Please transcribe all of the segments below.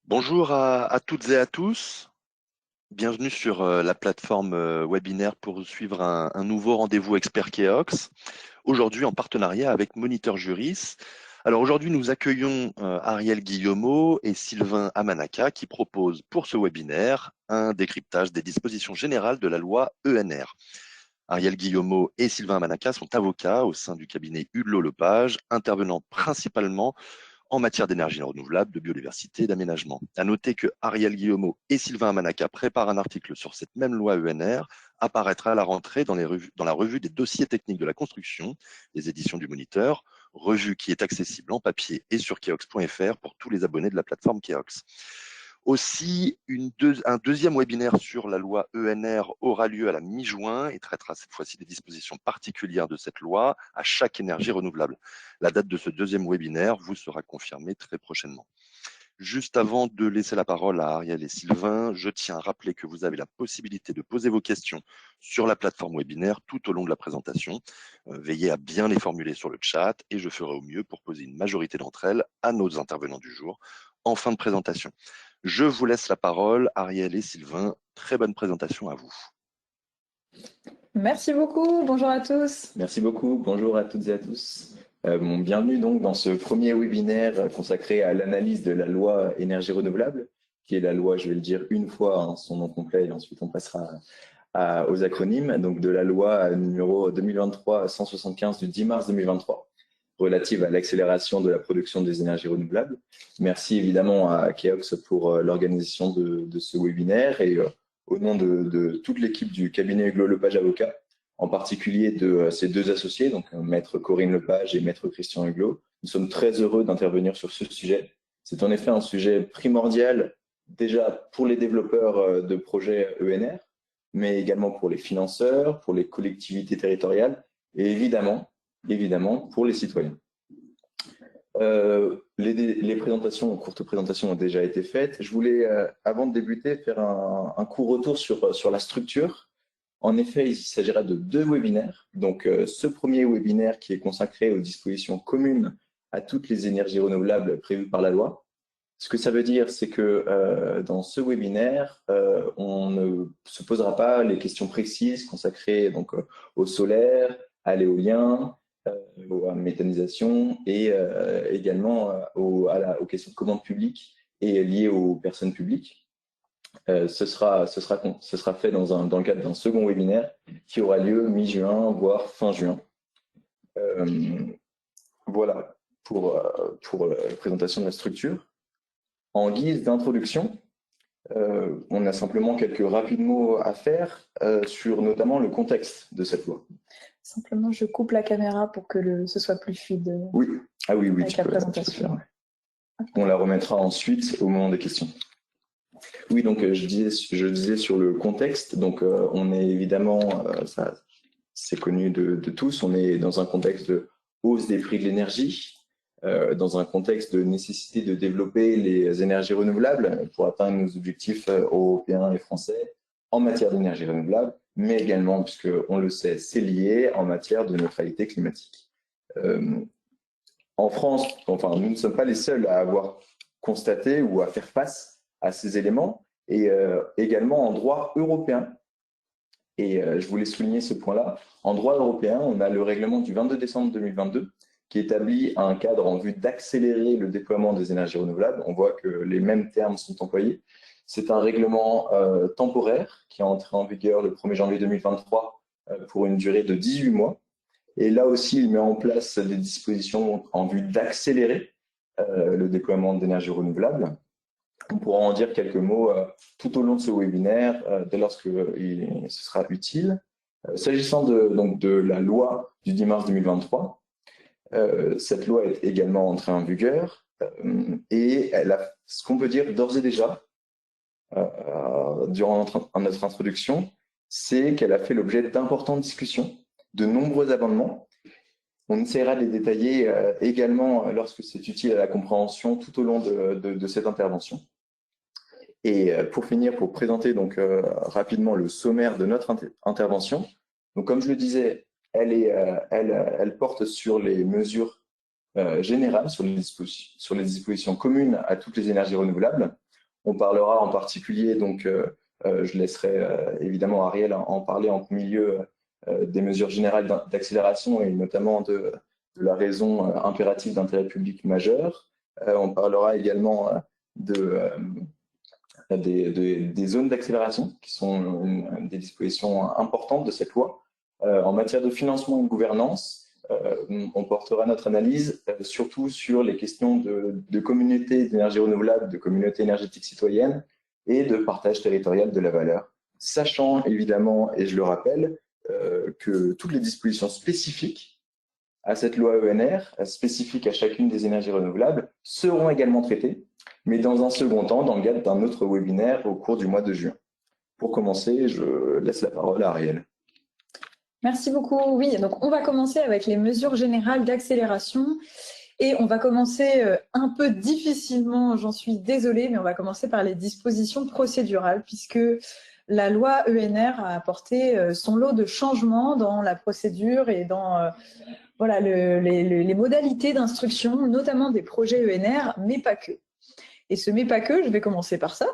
Bonjour à toutes et à tous. Bienvenue sur la plateforme webinaire pour suivre un nouveau rendez-vous expert Keox. Aujourd'hui en partenariat avec Moniteur Juris. Alors aujourd'hui nous accueillons Ariel Guillemot et Sylvain Amanaka qui proposent pour ce webinaire un décryptage des dispositions générales de la loi ENR. Ariel Guillemot et Sylvain Amanaka sont avocats au sein du cabinet Hudlo-Lepage, intervenant principalement en matière d'énergie renouvelable, de biodiversité et d'aménagement. À noter que Ariel Guillemot et Sylvain Amanaka préparent un article sur cette même loi ENR, apparaîtra à la rentrée dans la revue des dossiers techniques de la construction, des éditions du Moniteur, revue qui est accessible en papier et sur keox.fr pour tous les abonnés de la plateforme Keox. Aussi, un deuxième webinaire sur la loi ENR aura lieu à la mi-juin et traitera cette fois-ci des dispositions particulières de cette loi à chaque énergie renouvelable. La date de ce deuxième webinaire vous sera confirmée très prochainement. Juste avant de laisser la parole à Ariel et Sylvain, je tiens à rappeler que vous avez la possibilité de poser vos questions sur la plateforme webinaire tout au long de la présentation. Veillez à bien les formuler sur le chat et je ferai au mieux pour poser une majorité d'entre elles à nos intervenants du jour en fin de présentation. Je vous laisse la parole, Ariel et Sylvain. Très bonne présentation à vous. Merci beaucoup, bonjour à tous. Merci beaucoup, bonjour à toutes et à tous. Bienvenue donc dans ce premier webinaire consacré à l'analyse de la loi énergie renouvelable, qui est la loi, je vais le dire une fois, son nom complet, et ensuite on passera aux acronymes, donc de la loi numéro 2023-175 du 10 mars 2023, relative à l'accélération de la production des énergies renouvelables. Merci évidemment à Keox pour l'organisation de ce webinaire et au nom de toute l'équipe du cabinet Hudlo-Lepage Avocat, en particulier de ses deux associés, donc maître Corinne Lepage et maître Christian Hudlo. Nous sommes très heureux d'intervenir sur ce sujet. C'est en effet un sujet primordial déjà pour les développeurs de projets ENR, mais également pour les financeurs, pour les collectivités territoriales et évidemment pour les citoyens. Les présentations, courtes présentations ont déjà été faites. Je voulais, avant de débuter, faire un court retour sur la structure. En effet, il s'agira de deux webinaires. Donc, ce premier webinaire qui est consacré aux dispositions communes à toutes les énergies renouvelables prévues par la loi. Ce que ça veut dire, c'est que dans ce webinaire, on ne se posera pas les questions précises consacrées donc, au solaire, à l'éolien, à la méthanisation et également aux questions de commande publique et liées aux personnes publiques. Ce sera fait dans le cadre d'un second webinaire qui aura lieu mi-juin, voire fin juin. Voilà pour la présentation de la structure. En guise d'introduction, on a simplement quelques rapides mots à faire sur notamment le contexte de cette loi. Simplement, je coupe la caméra pour que ce soit plus fluide. Oui, oui, avec la présentation. On la remettra ensuite au moment des questions. Oui, donc je disais sur le contexte, donc on est évidemment, ça c'est connu de tous, on est dans un contexte de hausse des prix de l'énergie, dans un contexte de nécessité de développer les énergies renouvelables pour atteindre nos objectifs européens et français en matière d'énergie renouvelable, mais également, puisque on le sait, c'est lié en matière de neutralité climatique. En France, enfin, nous ne sommes pas les seuls à avoir constaté ou à faire face à ces éléments, et également en droit européen. Et je voulais souligner ce point-là. En droit européen, on a le règlement du 22 décembre 2022 qui établit un cadre en vue d'accélérer le déploiement des énergies renouvelables. On voit que les mêmes termes sont employés. C'est un règlement temporaire qui est entré en vigueur le 1er janvier 2023 pour une durée de 18 mois. Et là aussi, il met en place des dispositions en vue d'accélérer le déploiement d'énergies renouvelables. On pourra en dire quelques mots tout au long de ce webinaire, dès lors que ce sera utile. S'agissant donc de la loi du 10 mars 2023, cette loi est également entrée en vigueur et elle a, ce qu'on peut dire d'ores et déjà, durant notre introduction, c'est qu'elle a fait l'objet d'importantes discussions, de nombreux amendements. On essaiera de les détailler également lorsque c'est utile à la compréhension tout au long de cette intervention. Et pour finir, pour présenter donc rapidement le sommaire de notre intervention. Donc, comme je le disais, elle porte sur les mesures générales, sur les dispositions communes à toutes les énergies renouvelables. On parlera en particulier, donc je laisserai évidemment Ariel en parler en premier lieu des mesures générales d'accélération et notamment de la raison impérative d'intérêt public majeur. On parlera également des zones d'accélération, qui sont des dispositions importantes de cette loi. En matière de financement et de gouvernance, on portera notre analyse surtout sur les questions de communauté d'énergie renouvelable, de communauté énergétique citoyenne et de partage territorial de la valeur. Sachant évidemment, et je le rappelle, que toutes les dispositions spécifiques à cette loi ENR, spécifiques à chacune des énergies renouvelables, seront également traitées, mais dans un second temps, dans le cadre d'un autre webinaire au cours du mois de juin. Pour commencer, je laisse la parole à Ariel. Merci beaucoup. Oui, donc on va commencer avec les mesures générales d'accélération et on va commencer un peu difficilement, j'en suis désolée, mais on va commencer par les dispositions procédurales puisque la loi ENR a apporté son lot de changements dans la procédure et dans voilà, les modalités d'instruction, notamment des projets ENR, mais pas que. Et ce mais pas que, je vais commencer par ça.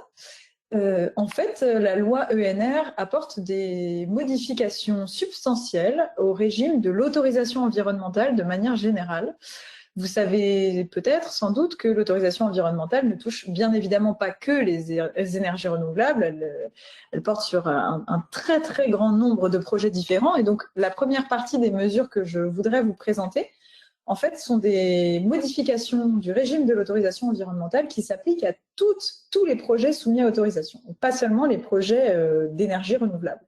En fait, la loi ENR apporte des modifications substantielles au régime de l'autorisation environnementale de manière générale. Vous savez peut-être, sans doute, que l'autorisation environnementale ne touche bien évidemment pas que les énergies renouvelables, elle porte sur un très très grand nombre de projets différents. Et donc, la première partie des mesures que je voudrais vous présenter, en fait, sont des modifications du régime de l'autorisation environnementale qui s'appliquent à tous les projets soumis à autorisation, pas seulement les projets d'énergie renouvelable.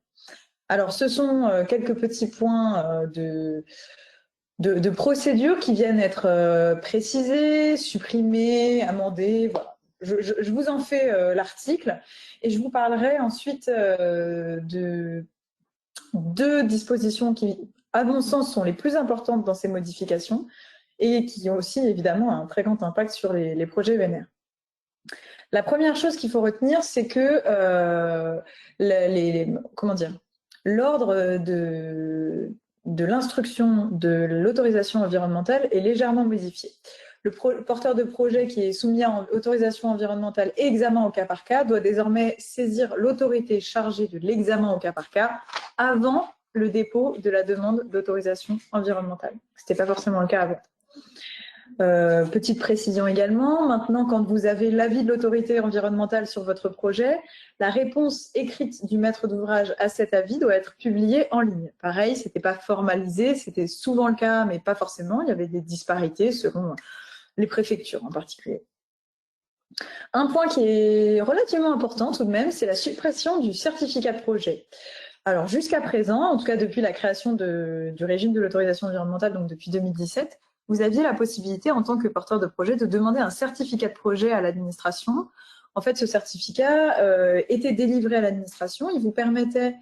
Alors, ce sont quelques petits points de procédures qui viennent être précisées, supprimées, amendées. Voilà. Je vous en fais l'article et je vous parlerai ensuite de deux dispositions qui, à mon sens, sont les plus importantes dans ces modifications et qui ont aussi évidemment un très grand impact sur les projets ENR. La première chose qu'il faut retenir, c'est que l'ordre de l'instruction de l'autorisation environnementale est légèrement modifié. Le porteur de projet qui est soumis à autorisation environnementale et examen au cas par cas doit désormais saisir l'autorité chargée de l'examen au cas par cas avant le dépôt de la demande d'autorisation environnementale. Ce n'était pas forcément le cas avant. Petite précision également, maintenant quand vous avez l'avis de l'autorité environnementale sur votre projet, la réponse écrite du maître d'ouvrage à cet avis doit être publiée en ligne. Pareil, ce n'était pas formalisé, c'était souvent le cas, mais pas forcément, il y avait des disparités selon les préfectures en particulier. Un point qui est relativement important tout de même, c'est la suppression du certificat de projet. Alors jusqu'à présent, en tout cas depuis la création du régime de l'autorisation environnementale, donc depuis 2017, vous aviez la possibilité en tant que porteur de projet de demander un certificat de projet à l'administration. En fait, ce certificat était délivré à l'administration, il vous permettait,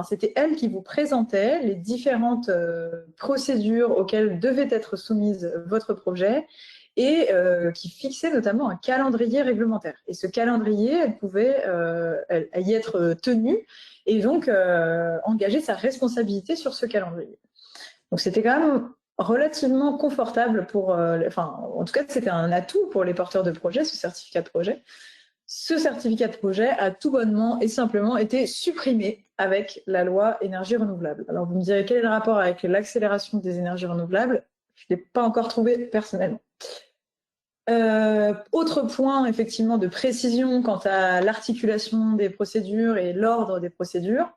c'était elle qui vous présentait les différentes procédures auxquelles devait être soumise votre projet et qui fixait notamment un calendrier réglementaire. Et ce calendrier, elle pouvait y être tenue et donc engager sa responsabilité sur ce calendrier. Donc c'était quand même relativement confortable pour, en tout cas c'était un atout pour les porteurs de projet, ce certificat de projet. Ce certificat de projet a tout bonnement et simplement été supprimé avec la loi énergie renouvelable. Alors vous me direz quel est le rapport avec l'accélération des énergies renouvelables? Je ne l'ai pas encore trouvé personnellement. Autre point effectivement de précision quant à l'articulation des procédures et l'ordre des procédures.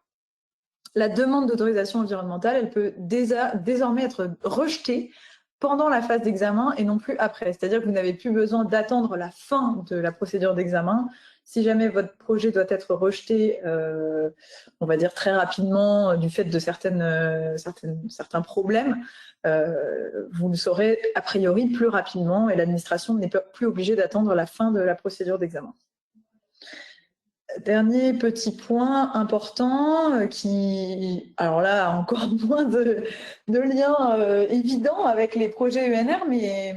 La demande d'autorisation environnementale, elle peut désormais être rejetée pendant la phase d'examen et non plus après. C'est-à-dire que vous n'avez plus besoin d'attendre la fin de la procédure d'examen. Si jamais votre projet doit être rejeté, on va dire très rapidement, du fait de certains problèmes, vous le saurez a priori plus rapidement et l'administration n'est plus obligée d'attendre la fin de la procédure d'examen. Dernier petit point important qui, alors là, a encore moins de liens évidents avec les projets ENR, mais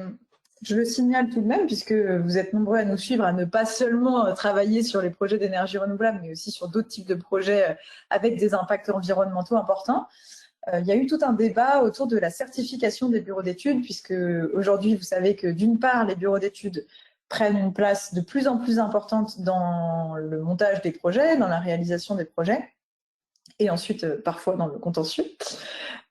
je le signale tout de même puisque vous êtes nombreux à nous suivre, à ne pas seulement travailler sur les projets d'énergie renouvelable, mais aussi sur d'autres types de projets avec des impacts environnementaux importants. Il y a eu tout un débat autour de la certification des bureaux d'études, puisque aujourd'hui, vous savez que d'une part, les bureaux d'études prennent une place de plus en plus importante dans le montage des projets, dans la réalisation des projets, et ensuite parfois dans le contentieux,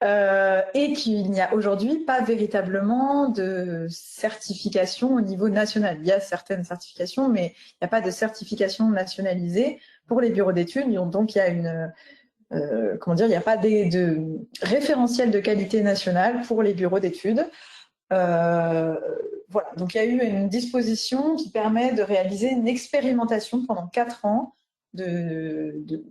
et qu'il n'y a aujourd'hui pas véritablement de certification au niveau national. Il y a certaines certifications, mais il n'y a pas de certification nationalisée pour les bureaux d'études, donc il y a une... comment dire, il n'y a pas de référentiel de qualité nationale pour les bureaux d'études. Voilà, donc il y a eu une disposition qui permet de réaliser une expérimentation pendant 4 ans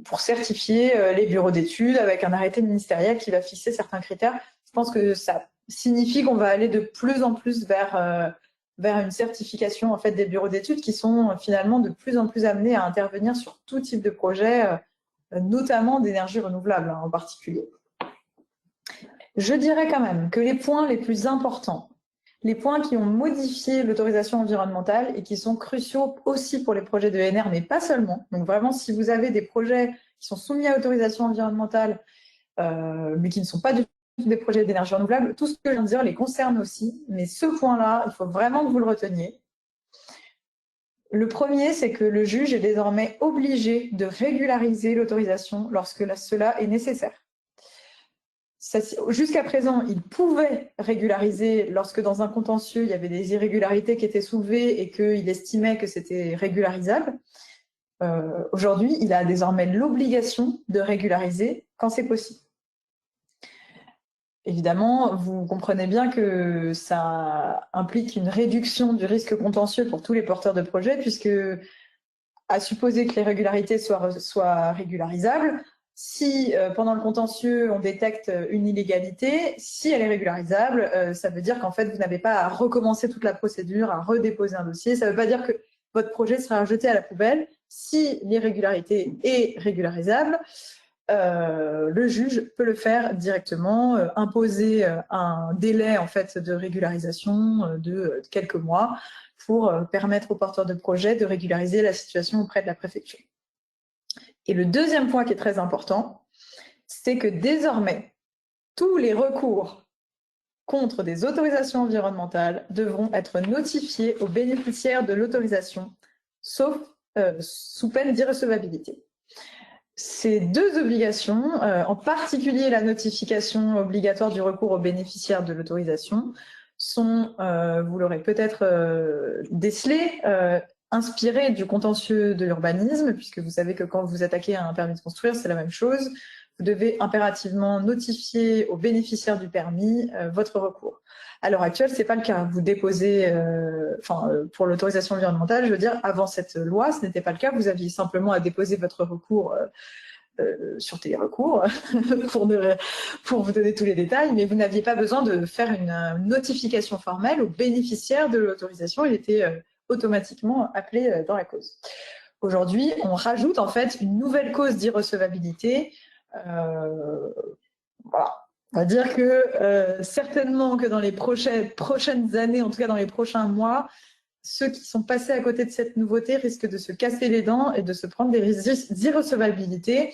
pour certifier les bureaux d'études avec un arrêté ministériel qui va fixer certains critères. Je pense que ça signifie qu'on va aller de plus en plus vers une certification en fait, des bureaux d'études qui sont finalement de plus en plus amenés à intervenir sur tout type de projet, notamment d'énergie renouvelable en particulier. Je dirais quand même que les points les plus importants, les points qui ont modifié l'autorisation environnementale et qui sont cruciaux aussi pour les projets de ENR, mais pas seulement. Donc vraiment, si vous avez des projets qui sont soumis à autorisation environnementale, mais qui ne sont pas du tout des projets d'énergie renouvelable, tout ce que je viens de dire les concerne aussi. Mais ce point-là, il faut vraiment que vous le reteniez. Le premier, c'est que le juge est désormais obligé de régulariser l'autorisation lorsque cela est nécessaire. Jusqu'à présent, il pouvait régulariser lorsque dans un contentieux, il y avait des irrégularités qui étaient soulevées et qu'il estimait que c'était régularisable. Aujourd'hui, il a désormais l'obligation de régulariser quand c'est possible. Évidemment, vous comprenez bien que ça implique une réduction du risque contentieux pour tous les porteurs de projets, puisque à supposer que les régularités soient régularisables, si pendant le contentieux, on détecte une illégalité, si elle est régularisable, ça veut dire qu'en fait, vous n'avez pas à recommencer toute la procédure, à redéposer un dossier. Ça ne veut pas dire que votre projet sera jeté à la poubelle. Si l'irrégularité est régularisable, le juge peut le faire directement, imposer un délai en fait, de régularisation de quelques mois pour permettre aux porteurs de projet de régulariser la situation auprès de la préfecture. Et le deuxième point qui est très important, c'est que désormais, tous les recours contre des autorisations environnementales devront être notifiés aux bénéficiaires de l'autorisation, sauf sous peine d'irrecevabilité. Ces deux obligations, en particulier la notification obligatoire du recours aux bénéficiaires de l'autorisation, sont, vous l'aurez peut-être décelé, inspirées du contentieux de l'urbanisme, puisque vous savez que quand vous attaquez à un permis de construire, c'est la même chose. Vous devez impérativement notifier aux bénéficiaires du permis votre recours. À l'heure actuelle, c'est pas le cas. Vous déposez, pour l'autorisation environnementale, je veux dire, avant cette loi, ce n'était pas le cas. Vous aviez simplement à déposer votre recours sur Télérecours pour vous donner tous les détails, mais vous n'aviez pas besoin de faire une notification formelle aux bénéficiaires de l'autorisation. Il était automatiquement appelé dans la cause. Aujourd'hui, on rajoute en fait une nouvelle cause d'irrecevabilité. Voilà. On va dire que certainement que dans les prochaines années, en tout cas dans les prochains mois, ceux qui sont passés à côté de cette nouveauté risquent de se casser les dents et de se prendre des risques d'irrecevabilité,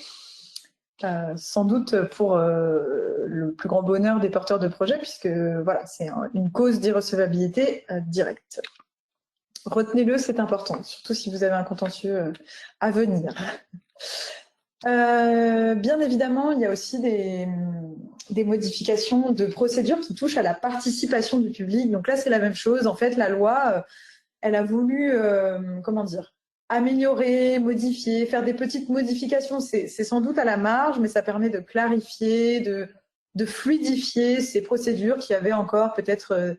sans doute pour le plus grand bonheur des porteurs de projets, puisque voilà, c'est une cause d'irrecevabilité directe. Retenez-le, c'est important, surtout si vous avez un contentieux à venir. Bien évidemment, il y a aussi des modifications de procédures qui touchent à la participation du public. Donc là, c'est la même chose. En fait, la loi, elle a voulu, comment dire, améliorer, modifier, faire des petites modifications. C'est sans doute à la marge, mais ça permet de clarifier, de fluidifier ces procédures qui avaient encore peut-être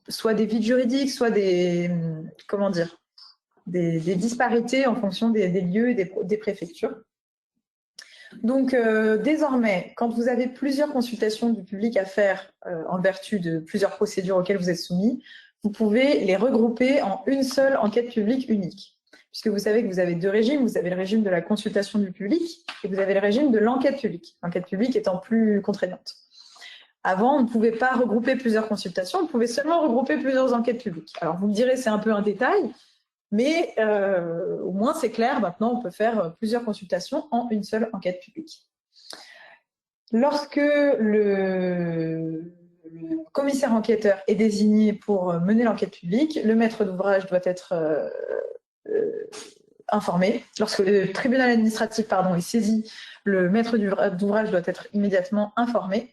soit des vides juridiques, soit des, comment dire, des disparités en fonction des lieux et des préfectures. Donc, désormais, quand vous avez plusieurs consultations du public à faire en vertu de plusieurs procédures auxquelles vous êtes soumis, vous pouvez les regrouper en une seule enquête publique unique. Puisque vous savez que vous avez deux régimes. Vous avez le régime de la consultation du public et vous avez le régime de l'enquête publique. L'enquête publique étant plus contraignante. Avant, on ne pouvait pas regrouper plusieurs consultations, on pouvait seulement regrouper plusieurs enquêtes publiques. Alors, vous me direz, c'est un peu un détail, mais au moins c'est clair, maintenant on peut faire plusieurs consultations en une seule enquête publique. Lorsque le commissaire enquêteur est désigné pour mener l'enquête publique. Le maître d'ouvrage doit être informé. Lorsque le tribunal administratif est saisi, le maître d'ouvrage doit être immédiatement informé.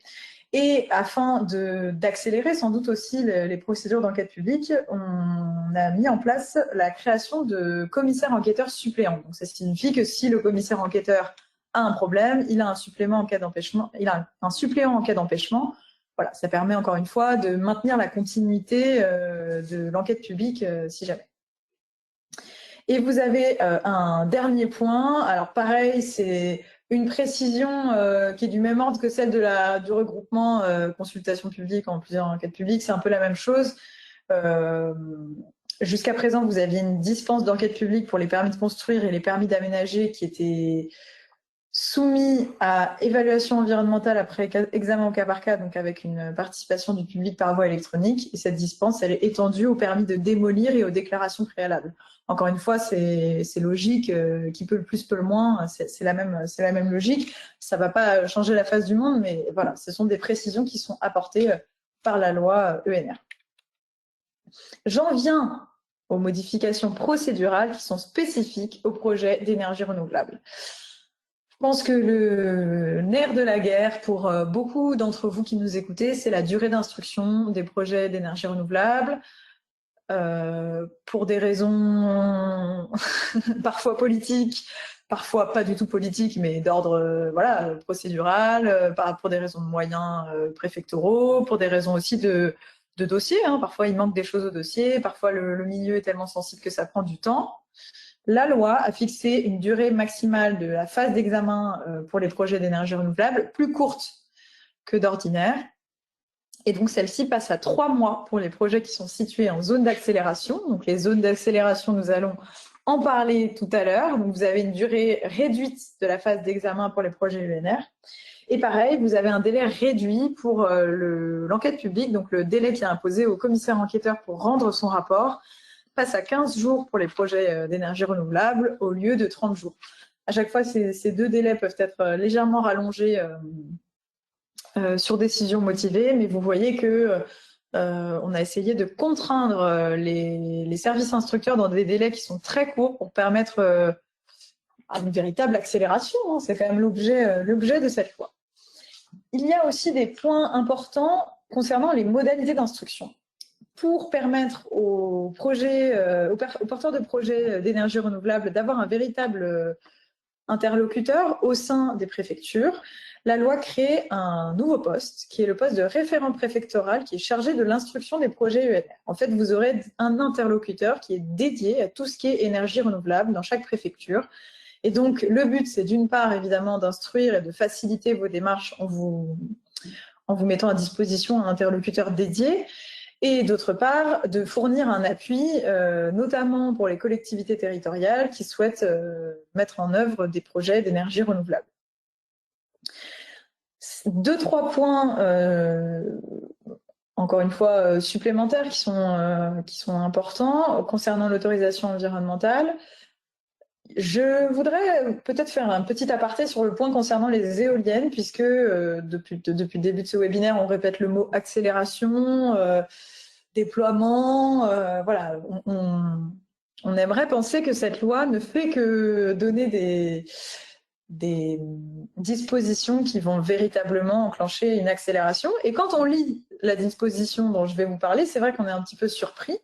Et afin d'accélérer sans doute aussi les procédures d'enquête publique, on a mis en place la création de commissaires enquêteurs suppléants. Donc, ça signifie que si le commissaire enquêteur a un problème, il a un supplément en cas d'empêchement, il a un suppléant en cas d'empêchement. Voilà, ça permet encore une fois de maintenir la continuité de l'enquête publique si jamais. Et vous avez un dernier point. Alors pareil, c'est une précision qui est du même ordre que celle du regroupement consultation publique en plusieurs enquêtes publiques. C'est un peu la même chose. Jusqu'à présent, vous aviez une dispense d'enquête publique pour les permis de construire et les permis d'aménager qui étaient soumis à évaluation environnementale après examen au cas par cas, donc avec une participation du public par voie électronique. Et cette dispense, elle est étendue aux permis de démolir et aux déclarations préalables. Encore une fois, c'est logique, qui peut le plus, peut le moins, c'est la même logique. Ça ne va pas changer la face du monde, mais voilà, ce sont des précisions qui sont apportées par la loi ENR. J'en viens aux modifications procédurales qui sont spécifiques au projet d'énergie renouvelable. Je pense que le nerf de la guerre pour beaucoup d'entre vous qui nous écoutez, c'est la durée d'instruction des projets d'énergie renouvelable. Pour des raisons parfois politiques, parfois pas du tout politiques, mais d'ordre procédural, pour des raisons de moyens préfectoraux, pour des raisons aussi de dossiers. Parfois, il manque des choses au dossier, parfois le milieu est tellement sensible que ça prend du temps. La loi a fixé une durée maximale de la phase d'examen pour les projets d'énergie renouvelable plus courte que d'ordinaire. Et donc, celle-ci passe à 3 mois pour les projets qui sont situés en zone d'accélération. Donc, les zones d'accélération, nous allons en parler tout à l'heure. Donc, vous avez une durée réduite de la phase d'examen pour les projets UNR. Et pareil, vous avez un délai réduit pour l'enquête publique. Donc, le délai qui est imposé au commissaire enquêteur pour rendre son rapport passe à 15 jours pour les projets d'énergie renouvelable au lieu de 30 jours. À chaque fois, ces deux délais peuvent être légèrement rallongés sur décision motivée, mais vous voyez que on a essayé de contraindre les services instructeurs dans des délais qui sont très courts pour permettre une véritable accélération. C'est quand même l'objet de cette loi. Il y a aussi des points importants concernant les modalités d'instruction. Pour permettre aux porteurs de projets d'énergie renouvelable d'avoir un véritable interlocuteur au sein des préfectures, la loi crée un nouveau poste, qui est le poste de référent préfectoral, qui est chargé de l'instruction des projets UNR. En fait, vous aurez un interlocuteur qui est dédié à tout ce qui est énergie renouvelable dans chaque préfecture. Et donc, le but, c'est d'une part, évidemment, d'instruire et de faciliter vos démarches en vous mettant à disposition un interlocuteur dédié, et d'autre part, de fournir un appui, notamment pour les collectivités territoriales qui souhaitent mettre en œuvre des projets d'énergie renouvelable. 2-3 points, encore une fois, supplémentaires qui sont importants concernant l'autorisation environnementale. Je voudrais peut-être faire un petit aparté sur le point concernant les éoliennes, puisque depuis le début de ce webinaire, on répète le mot accélération, déploiement. Voilà, on aimerait penser que cette loi ne fait que donner des dispositions qui vont véritablement enclencher une accélération. Et quand on lit la disposition dont je vais vous parler, c'est vrai qu'on est un petit peu surpris,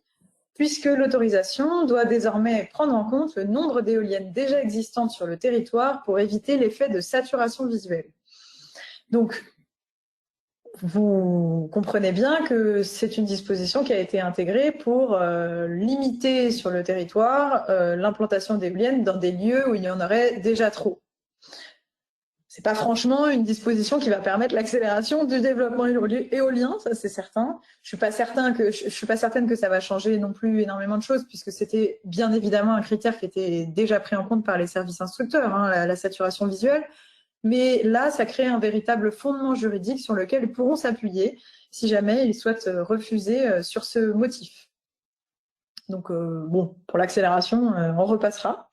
puisque l'autorisation doit désormais prendre en compte le nombre d'éoliennes déjà existantes sur le territoire pour éviter l'effet de saturation visuelle. Donc, vous comprenez bien que c'est une disposition qui a été intégrée pour limiter sur le territoire l'implantation d'éoliennes dans des lieux où il y en aurait déjà trop. C'est pas franchement une disposition qui va permettre l'accélération du développement éolien, ça c'est certain. Je suis pas certaine que ça va changer non plus énormément de choses, puisque c'était bien évidemment un critère qui était déjà pris en compte par les services instructeurs, la saturation visuelle. Mais là, ça crée un véritable fondement juridique sur lequel ils pourront s'appuyer si jamais ils souhaitent refuser sur ce motif. Donc bon, pour l'accélération, on repassera.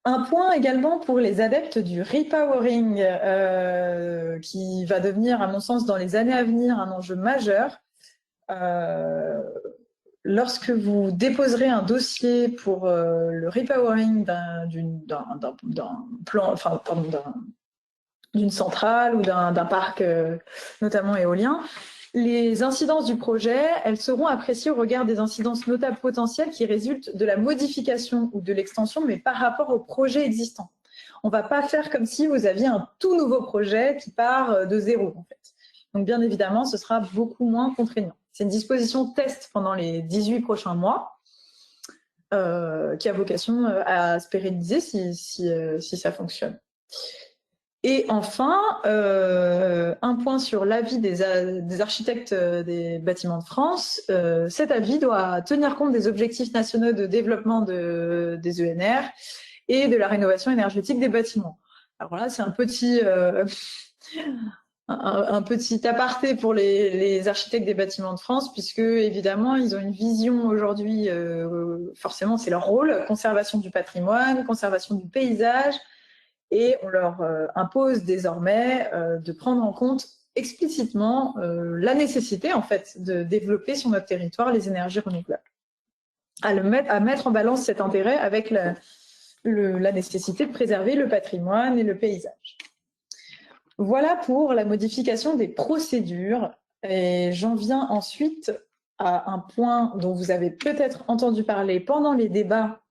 Un point également pour les adeptes du repowering, qui va devenir, à mon sens, dans les années à venir, un enjeu majeur. Lorsque vous déposerez un dossier pour le repowering d'une centrale ou d'un parc, notamment éolien, les incidences du projet, elles seront appréciées au regard des incidences notables potentielles qui résultent de la modification ou de l'extension, mais par rapport au projet existant. On ne va pas faire comme si vous aviez un tout nouveau projet qui part de zéro, en fait. Donc, bien évidemment, ce sera beaucoup moins contraignant. C'est une disposition test pendant les 18 prochains mois qui a vocation à se pérenniser si ça fonctionne. Et enfin, un point sur l'avis des architectes des bâtiments de France. Cet avis doit tenir compte des objectifs nationaux de développement des ENR et de la rénovation énergétique des bâtiments. Alors là, c'est un petit aparté pour les architectes des bâtiments de France, puisque évidemment, ils ont une vision aujourd'hui, forcément, c'est leur rôle, conservation du patrimoine, conservation du paysage, et on leur impose désormais de prendre en compte explicitement la nécessité, en fait, de développer sur notre territoire les énergies renouvelables. À mettre en balance cet intérêt avec la nécessité de préserver le patrimoine et le paysage. Voilà pour la modification des procédures. Et j'en viens ensuite à un point dont vous avez peut-être entendu parler pendant les débats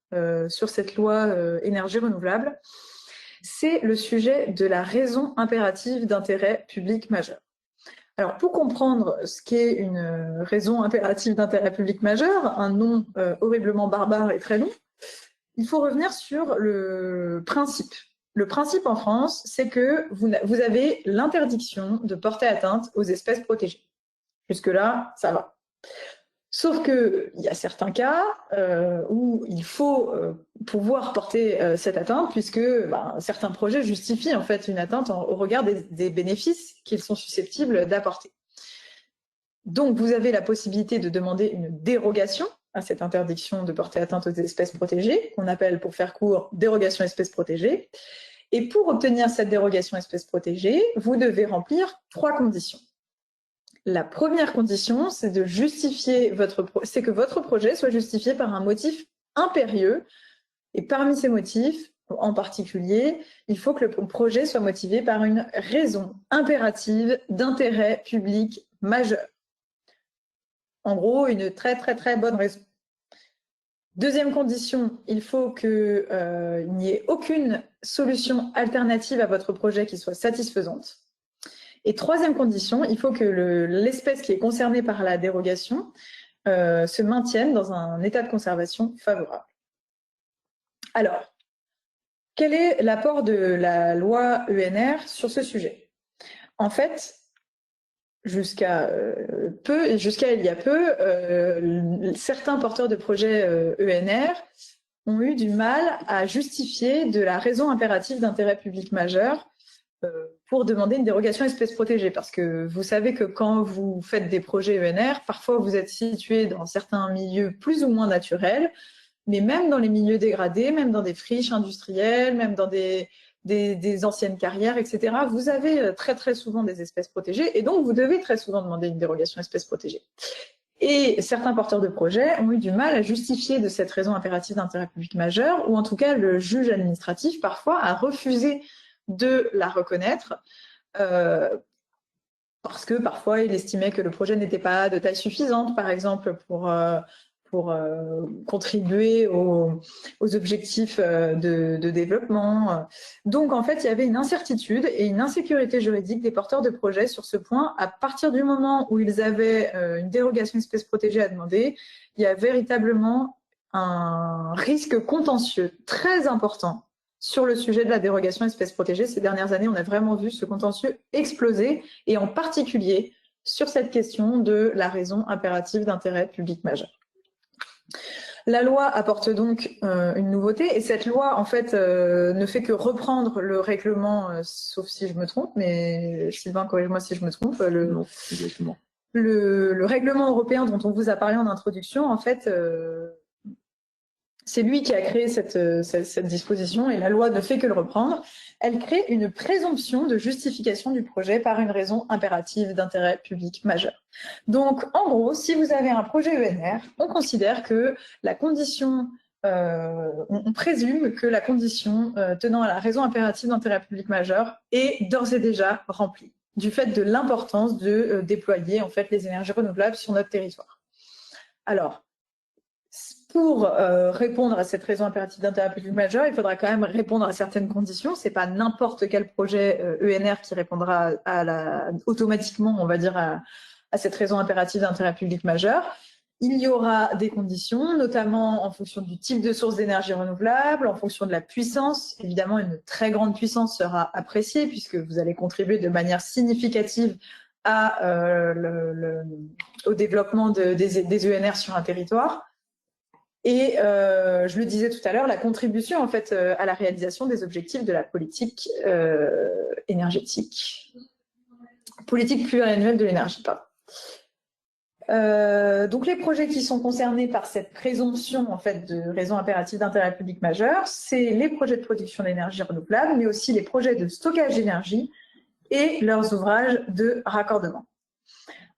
sur cette loi énergie renouvelable. C'est le sujet de la raison impérative d'intérêt public majeur. Alors, pour comprendre ce qu'est une raison impérative d'intérêt public majeur, un nom horriblement barbare et très long, il faut revenir sur le principe. Le principe en France, c'est que vous avez l'interdiction de porter atteinte aux espèces protégées. Jusque-là, ça va. Sauf qu'il y a certains cas où il faut pouvoir porter cette atteinte, puisque certains projets justifient en fait une atteinte au regard des bénéfices qu'ils sont susceptibles d'apporter. Donc, vous avez la possibilité de demander une dérogation à cette interdiction de porter atteinte aux espèces protégées, qu'on appelle, pour faire court, dérogation espèces protégées. Et pour obtenir cette dérogation espèces protégées, vous devez remplir 3 conditions. La première condition, c'est que votre projet soit justifié par un motif impérieux. Et parmi ces motifs, en particulier, il faut que le projet soit motivé par une raison impérative d'intérêt public majeur. En gros, une très, très, très bonne raison. Deuxième condition, il faut qu'il n'y ait aucune solution alternative à votre projet qui soit satisfaisante. Et troisième condition, il faut que l'espèce qui est concernée par la dérogation se maintienne dans un état de conservation favorable. Alors, quel est l'apport de la loi ENR sur ce sujet? En fait, jusqu'à il y a peu, certains porteurs de projets ENR ont eu du mal à justifier de la raison impérative d'intérêt public majeur pour demander une dérogation espèces protégées. Parce que vous savez que quand vous faites des projets ENR, parfois vous êtes situé dans certains milieux plus ou moins naturels, mais même dans les milieux dégradés, même dans des friches industrielles, même dans des anciennes carrières, etc., vous avez très très souvent des espèces protégées, et donc vous devez très souvent demander une dérogation espèces protégées. Et certains porteurs de projets ont eu du mal à justifier de cette raison impérative d'intérêt public majeur, ou en tout cas le juge administratif parfois a refusé de la reconnaître parce que parfois il estimait que le projet n'était pas de taille suffisante, par exemple, pour contribuer aux objectifs de développement. Donc, en fait, il y avait une incertitude et une insécurité juridique des porteurs de projets sur ce point. À partir du moment où ils avaient une dérogation espèces protégées à demander, il y a véritablement un risque contentieux très important sur le sujet de la dérogation espèces protégées. Ces dernières années, on a vraiment vu ce contentieux exploser, et en particulier sur cette question de la raison impérative d'intérêt public majeur. La loi apporte donc une nouveauté, et cette loi, en fait, ne fait que reprendre le règlement, sauf si je me trompe, mais Sylvain, corrige-moi si je me trompe. Non, exactement. Le règlement européen dont on vous a parlé en introduction, en fait, c'est lui qui a créé cette disposition et la loi ne fait que le reprendre. Elle crée une présomption de justification du projet par une raison impérative d'intérêt public majeur. Donc, en gros, si vous avez un projet ENR, on considère que la condition, on présume que la condition tenant à la raison impérative d'intérêt public majeur est d'ores et déjà remplie, du fait de l'importance de déployer en fait les énergies renouvelables sur notre territoire. Alors, pour répondre à cette raison impérative d'intérêt public majeur, il faudra quand même répondre à certaines conditions. C'est pas n'importe quel projet ENR qui répondra automatiquement, on va dire, à cette raison impérative d'intérêt public majeur. Il y aura des conditions, notamment en fonction du type de source d'énergie renouvelable, en fonction de la puissance. Évidemment, une très grande puissance sera appréciée puisque vous allez contribuer de manière significative au développement des ENR sur un territoire. Et je le disais tout à l'heure, la contribution en fait à la réalisation des objectifs de la politique énergétique, politique pluriannuelle de l'énergie. Donc les projets qui sont concernés par cette présomption en fait de raison impérative d'intérêt public majeur, c'est les projets de production d'énergie renouvelable, mais aussi les projets de stockage d'énergie et leurs ouvrages de raccordement.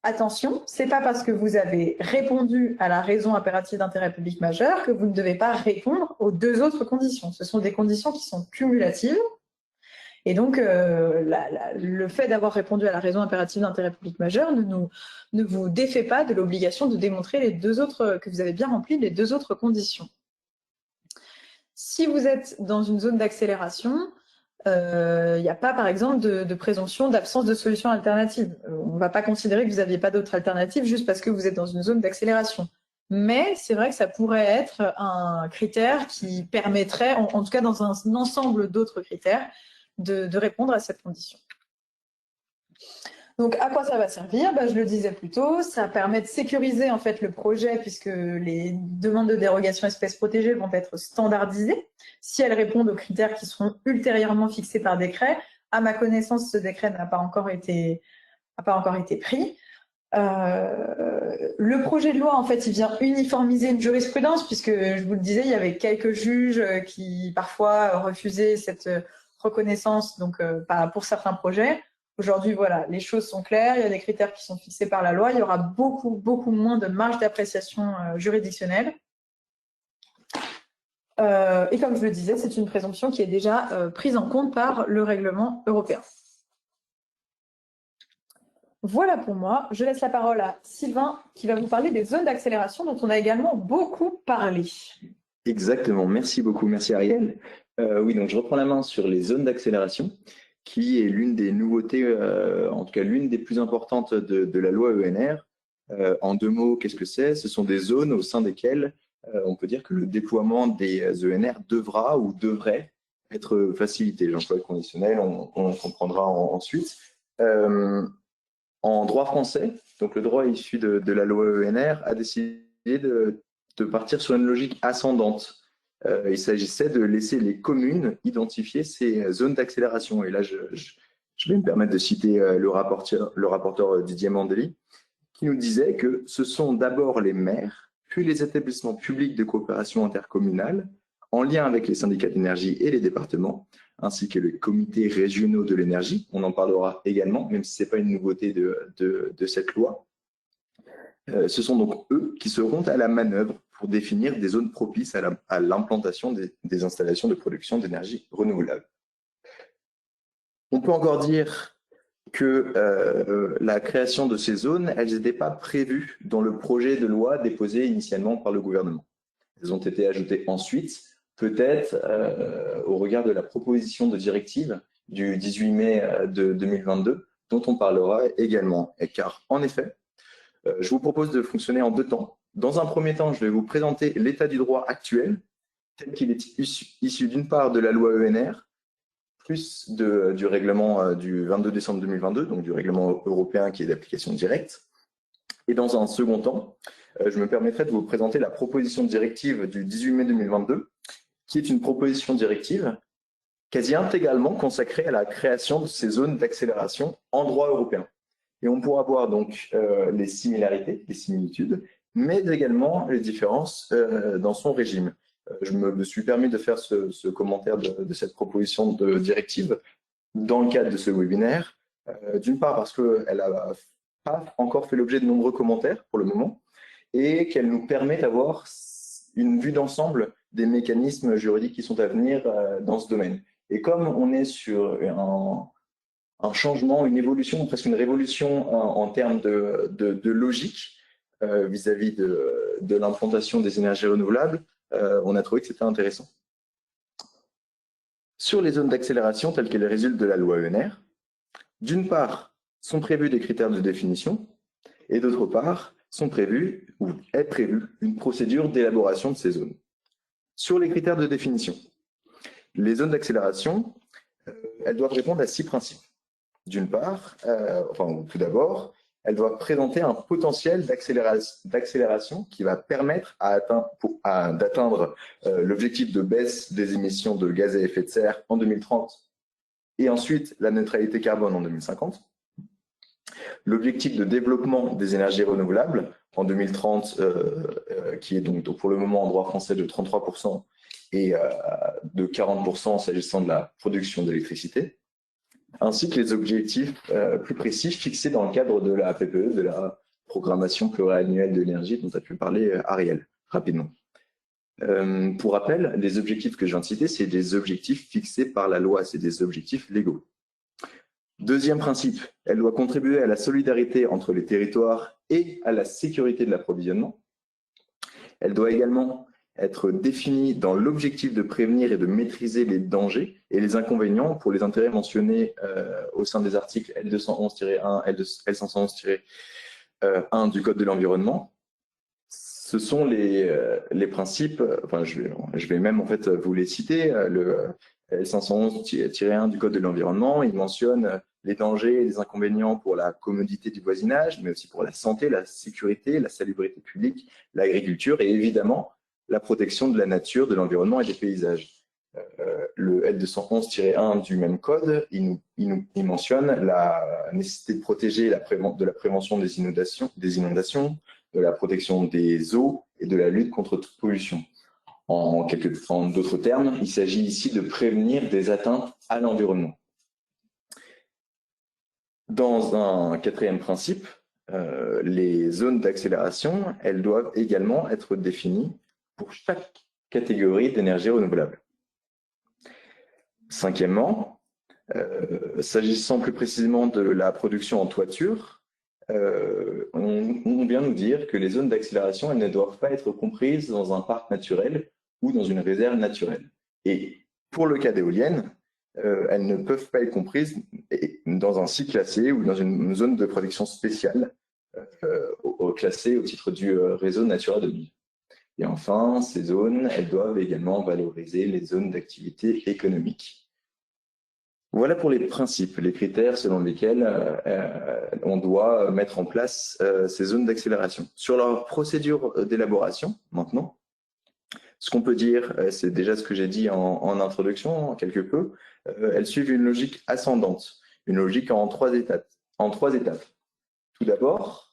Attention, c'est pas parce que vous avez répondu à la raison impérative d'intérêt public majeur que vous ne devez pas répondre aux deux autres conditions. Ce sont des conditions qui sont cumulatives. Et donc, le fait d'avoir répondu à la raison impérative d'intérêt public majeur ne vous défait pas de l'obligation de démontrer les deux autres, que vous avez bien rempli les deux autres conditions. Si vous êtes dans une zone d'accélération, il n'y a pas, par exemple, de présomption d'absence de solution alternative. On ne va pas considérer que vous n'aviez pas d'autre alternative juste parce que vous êtes dans une zone d'accélération. Mais c'est vrai que ça pourrait être un critère qui permettrait, en tout cas dans un ensemble d'autres critères, de répondre à cette condition. Donc, à quoi ça va servir? Je le disais plus tôt, ça permet de sécuriser en fait le projet puisque les demandes de dérogation espèces protégées vont être standardisées si elles répondent aux critères qui seront ultérieurement fixés par décret. À ma connaissance, ce décret n'a pas encore été pris. Le projet de loi, en fait, il vient uniformiser une jurisprudence puisque, je vous le disais, il y avait quelques juges qui parfois refusaient cette reconnaissance donc pour certains projets. Aujourd'hui, voilà, les choses sont claires, il y a des critères qui sont fixés par la loi, il y aura beaucoup moins de marge d'appréciation juridictionnelle. Et comme je le disais, c'est une présomption qui est déjà prise en compte par le règlement européen. Voilà pour moi. Je laisse la parole à Sylvain qui va vous parler des zones d'accélération dont on a également beaucoup parlé. Exactement, merci beaucoup, merci Ariel. Oui, donc je reprends la main sur les zones d'accélération, qui est l'une des nouveautés, en tout cas l'une des plus importantes de la loi ENR. En deux mots, qu'est-ce que c'est? Ce sont des zones au sein desquelles on peut dire que le déploiement des ENR devra ou devrait être facilité. J'emploie le conditionnel, on comprendra ensuite. En droit français, donc le droit issu de la loi ENR a décidé de partir sur une logique ascendante. Il s'agissait de laisser les communes identifier ces zones d'accélération. Et là, je vais me permettre de citer le rapporteur Didier Mandelli, qui nous disait que ce sont d'abord les maires, puis les établissements publics de coopération intercommunale, en lien avec les syndicats d'énergie et les départements, ainsi que les comités régionaux de l'énergie. On en parlera également, même si ce n'est pas une nouveauté de cette loi. Ce sont donc eux qui seront à la manœuvre pour définir des zones propices à l'implantation des installations de production d'énergie renouvelable. On peut encore dire que la création de ces zones, elles n'étaient pas prévues dans le projet de loi déposé initialement par le gouvernement. Elles ont été ajoutées ensuite, peut-être au regard de la proposition de directive du 18 mai de 2022, dont on parlera également. Car en effet, je vous propose de fonctionner en deux temps. Dans un premier temps, je vais vous présenter l'état du droit actuel, tel qu'il est issu d'une part de la loi ENR, plus du règlement du 22 décembre 2022, donc du règlement européen qui est d'application directe. Et dans un second temps, je me permettrai de vous présenter la proposition de directive du 18 mai 2022, qui est une proposition directive quasi intégralement consacrée à la création de ces zones d'accélération en droit européen. Et on pourra voir donc les similarités, les similitudes, mais également les différences dans son régime. je me suis permis de faire ce commentaire de cette proposition de directive dans le cadre de ce webinaire. D'une part parce qu'elle n'a pas encore fait l'objet de nombreux commentaires pour le moment et qu'elle nous permet d'avoir une vue d'ensemble des mécanismes juridiques qui sont à venir dans ce domaine. Et comme on est sur un changement, une évolution, presque une révolution en termes de logique vis-à-vis de l'implantation des énergies renouvelables, on a trouvé que c'était intéressant. Sur les zones d'accélération telles qu'elles résultent de la loi ENR, d'une part, sont prévus des critères de définition et d'autre part, est prévue une procédure d'élaboration de ces zones. Sur les critères de définition, les zones d'accélération, elles doivent répondre à 6 principes. D'une part, tout d'abord, elles doivent présenter un potentiel d'accélération qui va permettre d'atteindre l'objectif de baisse des émissions de gaz à effet de serre en 2030 et ensuite la neutralité carbone en 2050. L'objectif de développement des énergies renouvelables en 2030, qui est donc pour le moment en droit français de 33% et de 40% s'agissant de la production d'électricité, ainsi que les objectifs plus précis fixés dans le cadre de la PPE, de la programmation pluriannuelle de l'énergie dont a pu parler Ariel rapidement. Pour rappel, les objectifs que je viens de citer, c'est des objectifs fixés par la loi, c'est des objectifs légaux. Deuxième principe, elle doit contribuer à la solidarité entre les territoires et à la sécurité de l'approvisionnement. Elle doit également être définie dans l'objectif de prévenir et de maîtriser les dangers et les inconvénients pour les intérêts mentionnés au sein des articles L211-1, L511-1 du Code de l'environnement. Ce sont les principes, je vais même en fait vous les citer. Le L511-1 du Code de l'environnement, il mentionne les dangers et les inconvénients pour la commodité du voisinage, mais aussi pour la santé, la sécurité, la salubrité publique, l'agriculture et évidemment la protection de la nature, de l'environnement et des paysages. Le L211-1 du même code, il mentionne la nécessité de protéger de la prévention des inondations, de la protection des eaux et de la lutte contre toute pollution. En d'autres termes, il s'agit ici de prévenir des atteintes à l'environnement. Dans un quatrième principe, les zones d'accélération, elles doivent également être définies pour chaque catégorie d'énergie renouvelable. Cinquièmement, s'agissant plus précisément de la production en toiture, on vient nous dire que les zones d'accélération, elles ne doivent pas être comprises dans un parc naturel ou dans une réserve naturelle. Et pour le cas d'éoliennes, elles ne peuvent pas être comprises dans un site classé ou dans une zone de protection spéciale classée au titre du réseau Natura 2000. Et enfin, ces zones, elles doivent également valoriser les zones d'activité économique. Voilà pour les principes, les critères selon lesquels on doit mettre en place ces zones d'accélération. Sur leur procédure d'élaboration, maintenant, ce qu'on peut dire, c'est déjà ce que j'ai dit en introduction, quelque peu, elles suivent une logique ascendante, une logique en trois étapes. Tout d'abord,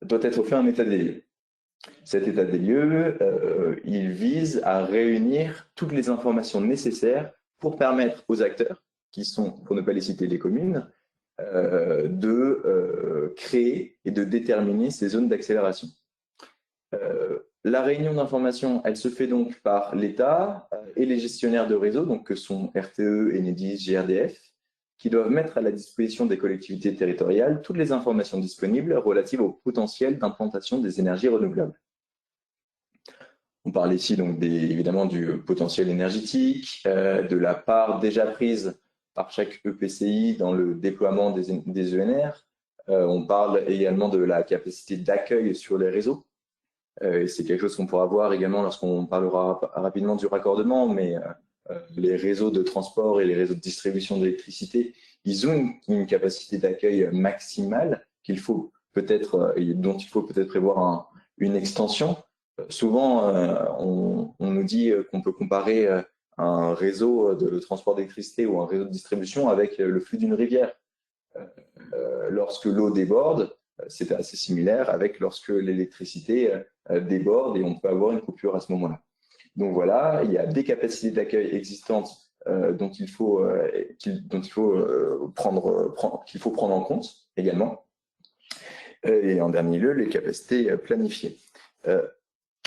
doit être fait un état des lieux. Cet état des lieux, il vise à réunir toutes les informations nécessaires pour permettre aux acteurs, qui sont, pour ne pas les citer, les communes, de créer et de déterminer ces zones d'accélération. La réunion d'informations, elle se fait donc par l'État et les gestionnaires de réseau, donc que sont RTE, Enedis, GRDF, qui doivent mettre à la disposition des collectivités territoriales toutes les informations disponibles relatives au potentiel d'implantation des énergies renouvelables. On parle ici donc évidemment du potentiel énergétique, de la part déjà prise par chaque EPCI dans le déploiement des ENR. On parle également de la capacité d'accueil sur les réseaux. C'est quelque chose qu'on pourra voir également lorsqu'on parlera rapidement du raccordement, mais les réseaux de transport et les réseaux de distribution d'électricité, ils ont une capacité d'accueil maximale dont il faut peut-être prévoir une extension. Souvent, on nous dit qu'on peut comparer un réseau de transport d'électricité ou un réseau de distribution avec le flux d'une rivière. Lorsque l'eau déborde, c'est assez similaire avec lorsque l'électricité déborde et on peut avoir une coupure à ce moment-là. Donc voilà, il y a des capacités d'accueil existantes qu'il faut prendre en compte également. Et en dernier lieu, les capacités planifiées.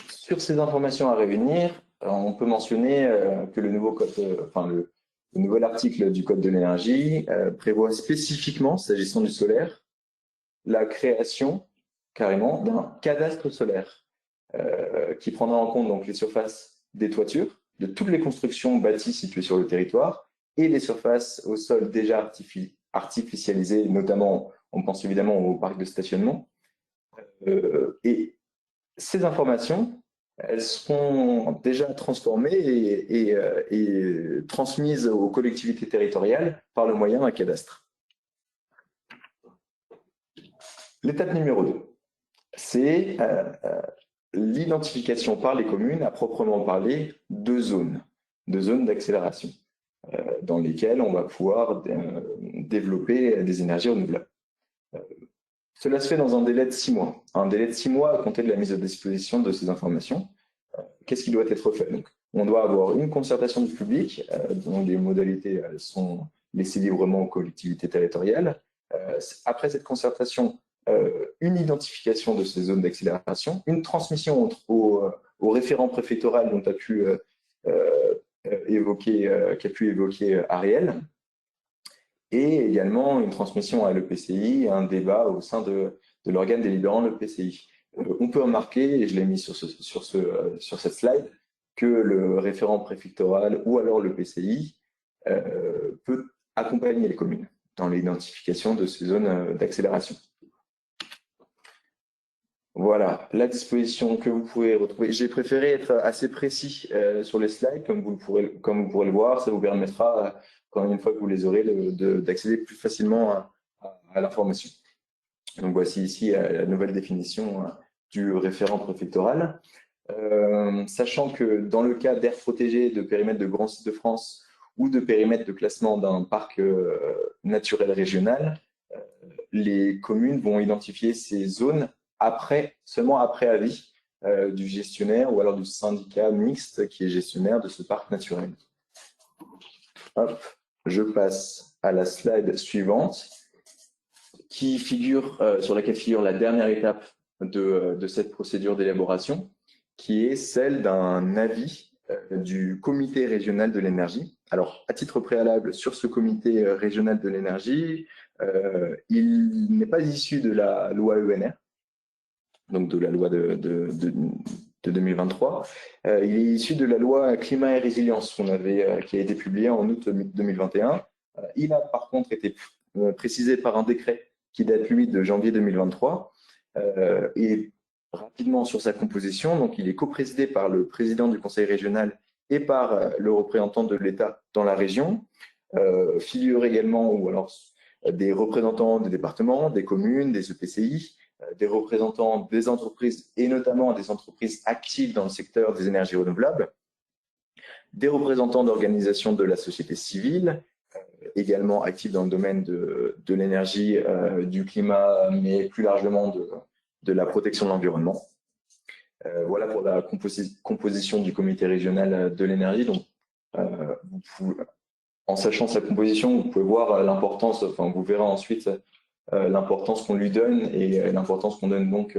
Sur ces informations à réunir, on peut mentionner que le nouveau code, le nouvel article du Code de l'énergie prévoit spécifiquement, s'agissant du solaire, la création carrément d'un cadastre solaire qui prendra en compte donc les surfaces des toitures de toutes les constructions bâties situées sur le territoire et les surfaces au sol déjà artificialisées, notamment, on pense évidemment au parc de stationnement. Et ces informations, elles seront déjà transformées et transmises aux collectivités territoriales par le moyen d'un cadastre. L'étape numéro 2, c'est l'identification par les communes, à proprement parler, de zones d'accélération, dans lesquelles on va pouvoir développer des énergies renouvelables. Cela se fait dans un délai de 6 mois. Un délai de 6 mois à compter de la mise à disposition de ces informations. Qu'est-ce qui doit être fait? Donc, on doit avoir une concertation du public, dont les modalités sont laissées librement aux collectivités territoriales. Après cette concertation, une identification de ces zones d'accélération, une transmission au référent préfectoral dont qu'a pu évoquer Ariel, et également une transmission à l'EPCI, un débat au sein de l'organe délibérant de l'EPCI. On peut remarquer, et je l'ai mis sur cette slide, que le référent préfectoral ou alors l'EPCI peut accompagner les communes dans l'identification de ces zones d'accélération. Voilà, la disposition que vous pouvez retrouver. J'ai préféré être assez précis sur les slides, comme vous pourrez le voir. Ça vous permettra, quand une fois que vous les aurez, d'accéder plus facilement à l'information. Donc voici ici la nouvelle définition du référent préfectoral. Sachant que dans le cas d'aires protégées, de périmètres de grands sites de France ou de périmètres de classement d'un parc naturel régional, les communes vont identifier ces zones seulement après avis du gestionnaire ou alors du syndicat mixte qui est gestionnaire de ce parc naturel. Hop, je passe à la slide suivante sur laquelle figure la dernière étape de cette procédure d'élaboration, qui est celle d'un avis du comité régional de l'énergie. Alors, à titre préalable, sur ce comité régional de l'énergie, il n'est pas issu de la loi ENR, donc de la loi de 2023. Il est issu de la loi Climat et Résilience qui a été publiée en août 2021. Il a par contre été précisé par un décret qui date, lui, de janvier 2023. Et rapidement sur sa composition, donc il est coprésidé par le président du conseil régional et par le représentant de l'État dans la région. Figurent également des représentants des départements, des communes, des EPCI, des représentants des entreprises et notamment des entreprises actives dans le secteur des énergies renouvelables, des représentants d'organisations de la société civile, également actifs dans le domaine de l'énergie, du climat, mais plus largement de la protection de l'environnement. Voilà pour la composition du comité régional de l'énergie. Donc, en sachant sa composition, vous pouvez voir l'importance, vous verrez ensuite l'importance qu'on lui donne et l'importance qu'on donne donc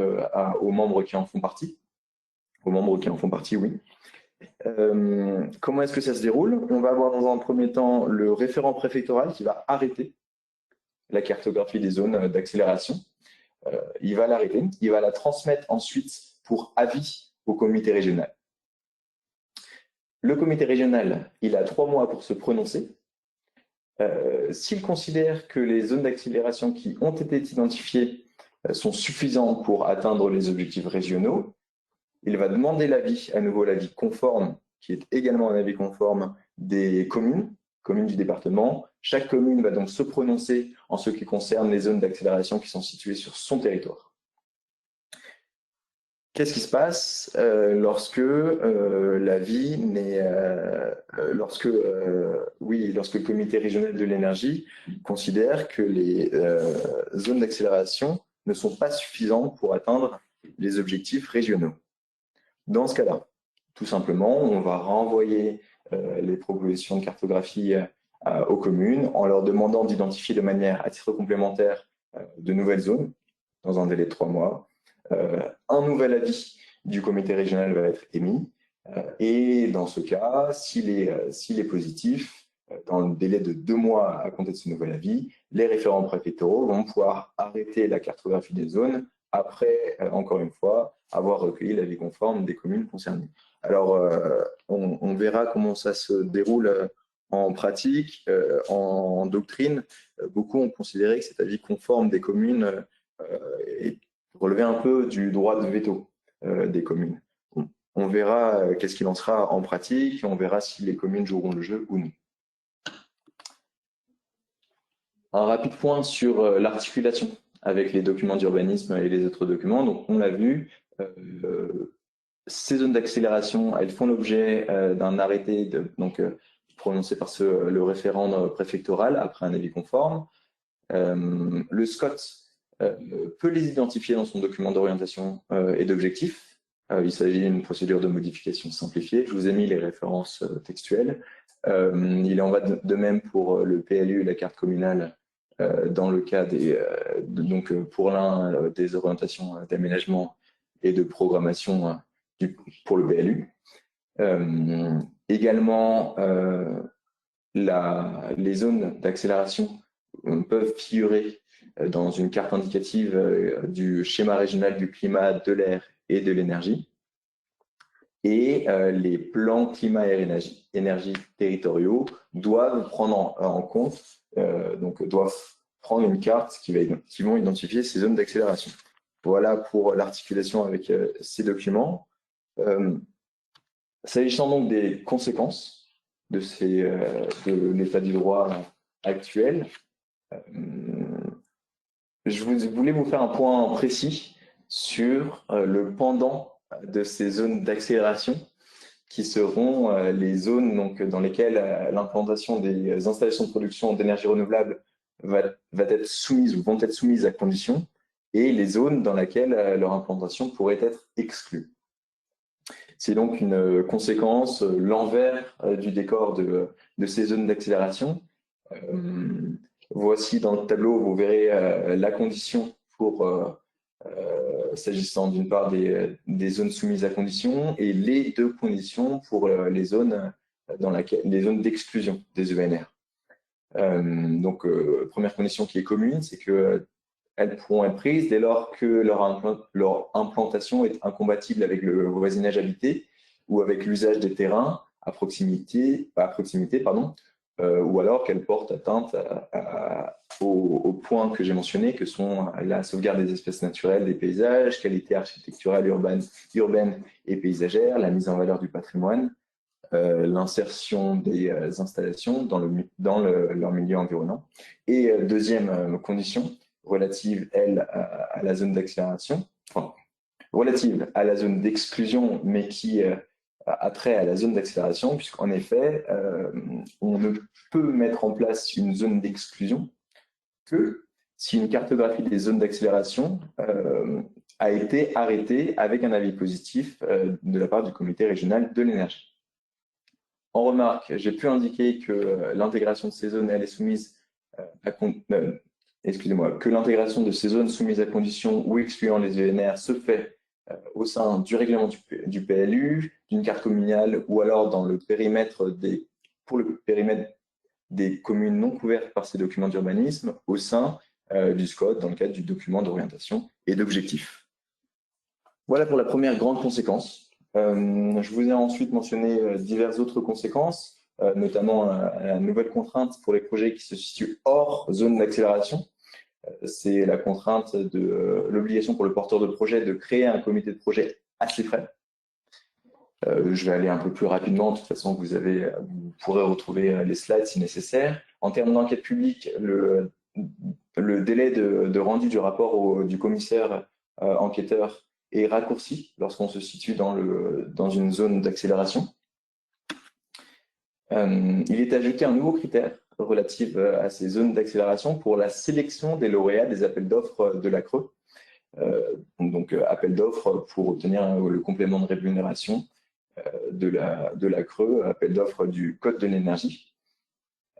aux membres qui en font partie. Aux membres qui en font partie, oui. Comment est-ce que ça se déroule? On va avoir dans un premier temps le référent préfectoral qui va arrêter la cartographie des zones d'accélération. Il va l'arrêter, il va la transmettre ensuite pour avis au comité régional. Le comité régional, il a 3 mois pour se prononcer. S'il considère que les zones d'accélération qui ont été identifiées sont suffisantes pour atteindre les objectifs régionaux, il va demander l'avis, à nouveau l'avis conforme, qui est également un avis conforme des communes du département. Chaque commune va donc se prononcer en ce qui concerne les zones d'accélération qui sont situées sur son territoire. Qu'est-ce qui se passe lorsque lorsque le comité régional de l'énergie considère que les zones d'accélération ne sont pas suffisantes pour atteindre les objectifs régionaux? Dans ce cas-là, Tout simplement, on va renvoyer les propositions de cartographie aux communes en leur demandant d'identifier de manière à titre complémentaire de nouvelles zones dans un délai de 3 mois. Un nouvel avis du comité régional va être émis et dans ce cas, s'il est positif, dans le délai de 2 mois à compter de ce nouvel avis, les référents préfectoraux vont pouvoir arrêter la cartographie des zones après, encore une fois, avoir recueilli l'avis conforme des communes concernées. Alors, on verra comment ça se déroule en pratique, en doctrine. Beaucoup ont considéré que cet avis conforme des communes relevait un peu du droit de veto des communes. On verra qu'est-ce qu'il en sera en pratique, on verra si les communes joueront le jeu ou non. Un rapide point sur l'articulation avec les documents d'urbanisme et les autres documents. Donc, on l'a vu, ces zones d'accélération, elles font l'objet d'un arrêté prononcé par le référent préfectoral après un avis conforme. Le SCOT peut les identifier dans son document d'orientation et d'objectifs. Il s'agit d'une procédure de modification simplifiée. Je vous ai mis les références textuelles. Il en va de même pour le PLU et la carte communale dans le cas pour l'un des orientations d'aménagement et de programmation pour le PLU. Également, les zones d'accélération peuvent figurer dans une carte indicative du schéma régional du climat, de l'air et de l'énergie. Et les plans climat et énergie territoriaux doivent prendre en compte, doivent prendre une carte qui vont identifier ces zones d'accélération. Voilà pour l'articulation avec ces documents. S'agissant donc des conséquences de l'état du droit actuel, je voulais vous faire un point précis sur le pendant de ces zones d'accélération qui seront les zones dans lesquelles l'implantation des installations de production d'énergie renouvelable va être soumise ou vont être soumises à conditions, et les zones dans lesquelles leur implantation pourrait être exclue. C'est donc une conséquence, l'envers du décor de ces zones d'accélération. Voici dans le tableau, vous verrez la condition pour, s'agissant d'une part des zones soumises à conditions, et les deux conditions pour les zones d'exclusion des ENR. Première condition qui est commune, c'est qu'elles pourront être prises dès lors que leur implantation est incompatible avec le voisinage habité ou avec l'usage des terrains à proximité, ou alors qu'elles portent atteinte aux points que j'ai mentionnés, que sont la sauvegarde des espèces naturelles, des paysages, qualité architecturale urbaine et paysagère, la mise en valeur du patrimoine, l'insertion des installations dans leur milieu environnant. Et deuxième condition, relative, elle, à la zone d'accélération, relative à la zone d'exclusion, mais qui a trait à la zone d'accélération, puisqu'en effet, on ne peut mettre en place une zone d'exclusion que si une cartographie des zones d'accélération a été arrêtée avec un avis positif de la part du comité régional de l'énergie. En remarque, j'ai pu indiquer que l'intégration de ces zones, elle est soumise que l'intégration de ces zones soumises à conditions ou excluant les ENR se fait au sein du règlement du PLU, d'une carte communale, ou alors dans le périmètre pour le périmètre des communes non couvertes par ces documents d'urbanisme au sein du SCOT dans le cadre du document d'orientation et d'objectifs. Voilà pour la première grande conséquence. Je vous ai ensuite mentionné diverses autres conséquences, notamment la nouvelle contrainte pour les projets qui se situent hors zone d'accélération. C'est la contrainte de l'obligation pour le porteur de projet de créer un comité de projet à ses frais. Je vais aller un peu plus rapidement, de toute façon vous pourrez retrouver les slides si nécessaire. En termes d'enquête publique, le délai de rendu du rapport du commissaire enquêteur est raccourci lorsqu'on se situe dans une zone d'accélération. Il est ajouté un nouveau critère relatif à ces zones d'accélération pour la sélection des lauréats des appels d'offres de la CRE. Appel d'offres pour obtenir le complément de rémunération de la CRE, appel d'offres du Code de l'énergie.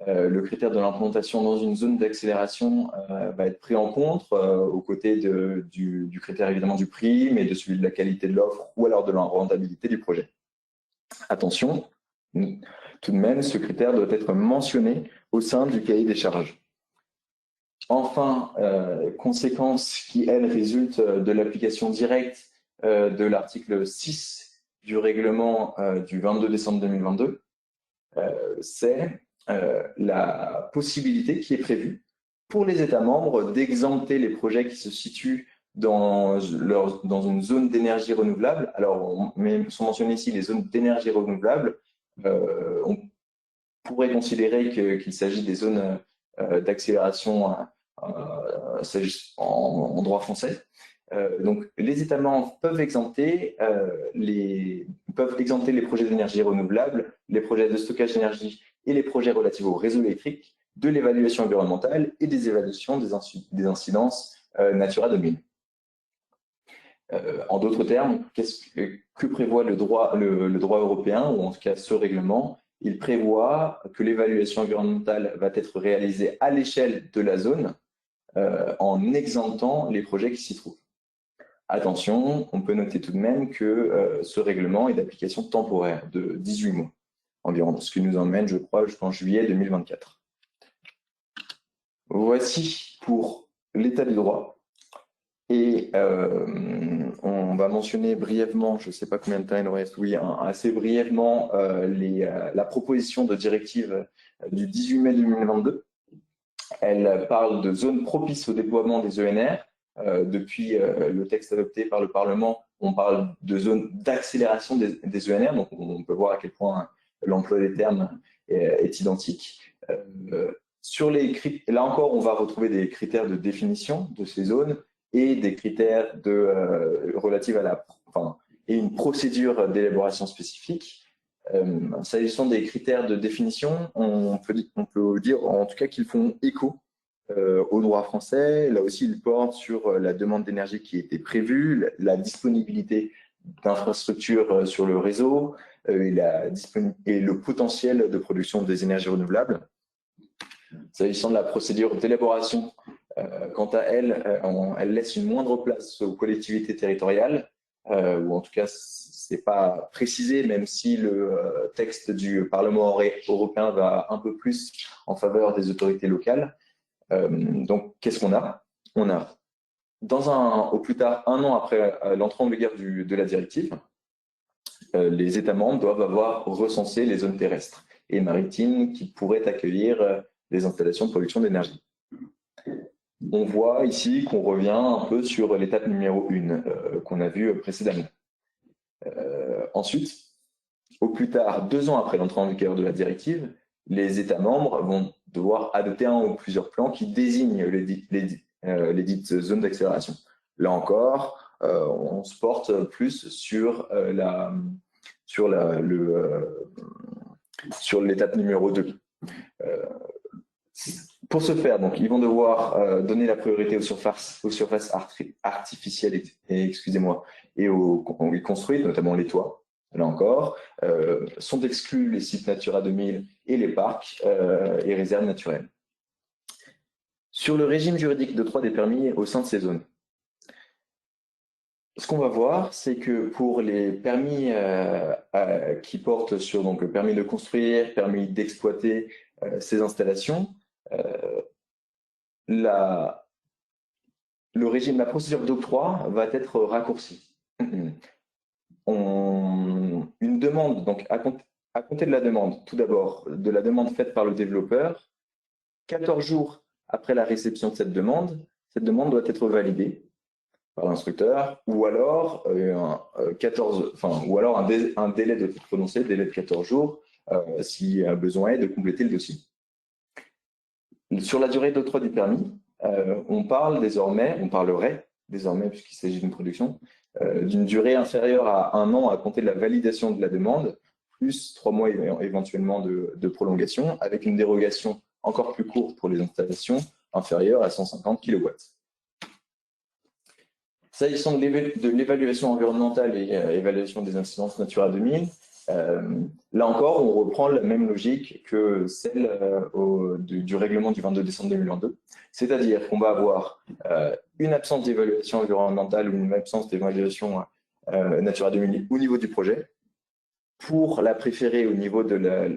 Le critère de l'implantation dans une zone d'accélération va être pris en compte aux côtés du critère évidemment du prix, mais de celui de la qualité de l'offre ou alors de la rentabilité du projet. Attention, tout de même, ce critère doit être mentionné au sein du cahier des charges. Enfin, conséquence qui, elle, résulte de l'application directe de l'article 6 du règlement du 22 décembre 2022, c'est la possibilité qui est prévue pour les États membres d'exempter les projets qui se situent dans une zone d'énergie renouvelable. Alors, sont mentionnées ici les zones d'énergie renouvelable. On pourrait considérer qu'il s'agit des zones d'accélération en droit français. Donc, les États membres peuvent exempter les projets d'énergie renouvelable, les projets de stockage d'énergie et les projets relatifs au réseau électrique de l'évaluation environnementale et des évaluations des incidences Natura 2000. En d'autres termes, que prévoit le droit européen, ou en tout cas ce règlement? Il prévoit que l'évaluation environnementale va être réalisée à l'échelle de la zone en exemptant les projets qui s'y trouvent. Attention, on peut noter tout de même que ce règlement est d'application temporaire de 18 mois environ, ce qui nous emmène, je crois, jusqu'en juillet 2024. Voici pour l'état du droit. Et on va mentionner brièvement, je ne sais pas combien de temps il nous reste, oui, assez brièvement, la proposition de directive du 18 mai 2022. Elle parle de zones propices au déploiement des ENR. Depuis le texte adopté par le Parlement, on parle de zones d'accélération des ENR, donc on peut voir à quel point l'emploi des termes est identique. Là encore, on va retrouver des critères de définition de ces zones et des critères relatifs à et une procédure d'élaboration spécifique. S'agissant des critères de définition, on peut dire en tout cas qu'ils font écho au droit français. Là aussi, ils portent sur la demande d'énergie qui était prévue, la disponibilité d'infrastructures sur le réseau et le potentiel de production des énergies renouvelables. S'agissant de la procédure d'élaboration, quant à elle, elle laisse une moindre place aux collectivités territoriales, ou en tout cas, ce n'est pas précisé, même si le texte du Parlement européen va un peu plus en faveur des autorités locales. Donc, qu'est-ce qu'on a? On a, au plus tard, 1 an après l'entrée en vigueur de la directive, les États membres doivent avoir recensé les zones terrestres et maritimes qui pourraient accueillir les installations de production d'énergie. On voit ici qu'on revient un peu sur l'étape numéro 1 qu'on a vue précédemment. Ensuite, au plus tard, 2 ans après l'entrée en vigueur de la directive, les États membres vont devoir adopter un ou plusieurs plans qui désignent les dites zones d'accélération. Là encore, on se porte plus sur l'étape numéro 2. Pour ce faire, donc, ils vont devoir donner la priorité aux surfaces artificielles et construites, notamment les toits. Là encore, sont exclus les sites Natura 2000 et les parcs et réserves naturelles. Sur le régime juridique d'octroi des permis au sein de ces zones, ce qu'on va voir, c'est que pour les permis qui portent sur donc, le permis de construire, permis d'exploiter ces installations, la procédure d'octroi va être raccourcie. Une demande, donc à compter de la demande, tout d'abord, de la demande faite par le développeur, 14 jours après la réception de cette demande doit être validée par l'instructeur, ou alors un délai doit être prononcé, délai de 14 jours, s'il y a besoin de compléter le dossier. Sur la durée d'octroi du permis, on parlerait désormais, puisqu'il s'agit d'une production, d'une durée inférieure à 1 an à compter de la validation de la demande, plus 3 mois éventuellement de prolongation, avec une dérogation encore plus courte pour les installations inférieures à 150 kW. S'agissant de l'évaluation environnementale et évaluation des incidences Natura 2000, Là encore, on reprend la même logique que celle du règlement du 22 décembre 2022, c'est-à-dire qu'on va avoir une absence d'évaluation environnementale ou une absence d'évaluation Natura 2000 au niveau du projet, pour la préférer au niveau de la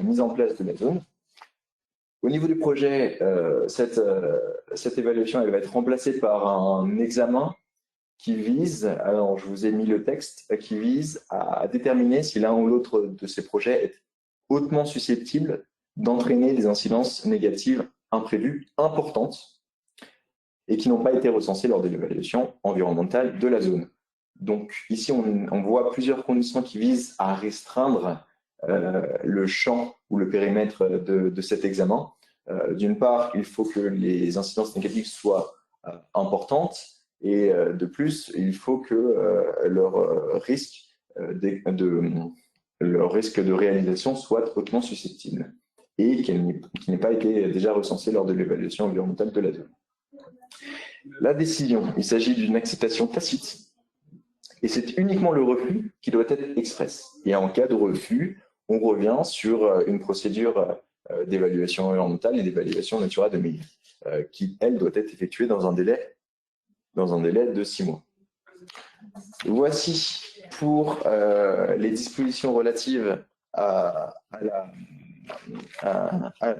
mise en place de la zone. Au niveau du projet, cette évaluation elle va être remplacée par un examen qui vise, alors je vous ai mis le texte, qui vise à déterminer si l'un ou l'autre de ces projets est hautement susceptible d'entraîner des incidences négatives imprévues importantes et qui n'ont pas été recensées lors de l'évaluation environnementale de la zone. Donc ici, on voit plusieurs conditions qui visent à restreindre le champ ou le périmètre de cet examen. D'une part, il faut que les incidences négatives soient importantes. Et de plus, il faut que leur risque de réalisation soit hautement susceptible et qu'il n'ait pas été déjà recensé lors de l'évaluation environnementale de la zone. La décision, il s'agit d'une acceptation tacite et c'est uniquement le refus qui doit être express. Et en cas de refus, on revient sur une procédure d'évaluation environnementale et d'évaluation Natura 2000 qui, elle, doit être effectuée dans un délai de 6 mois. Voici pour les dispositions relatives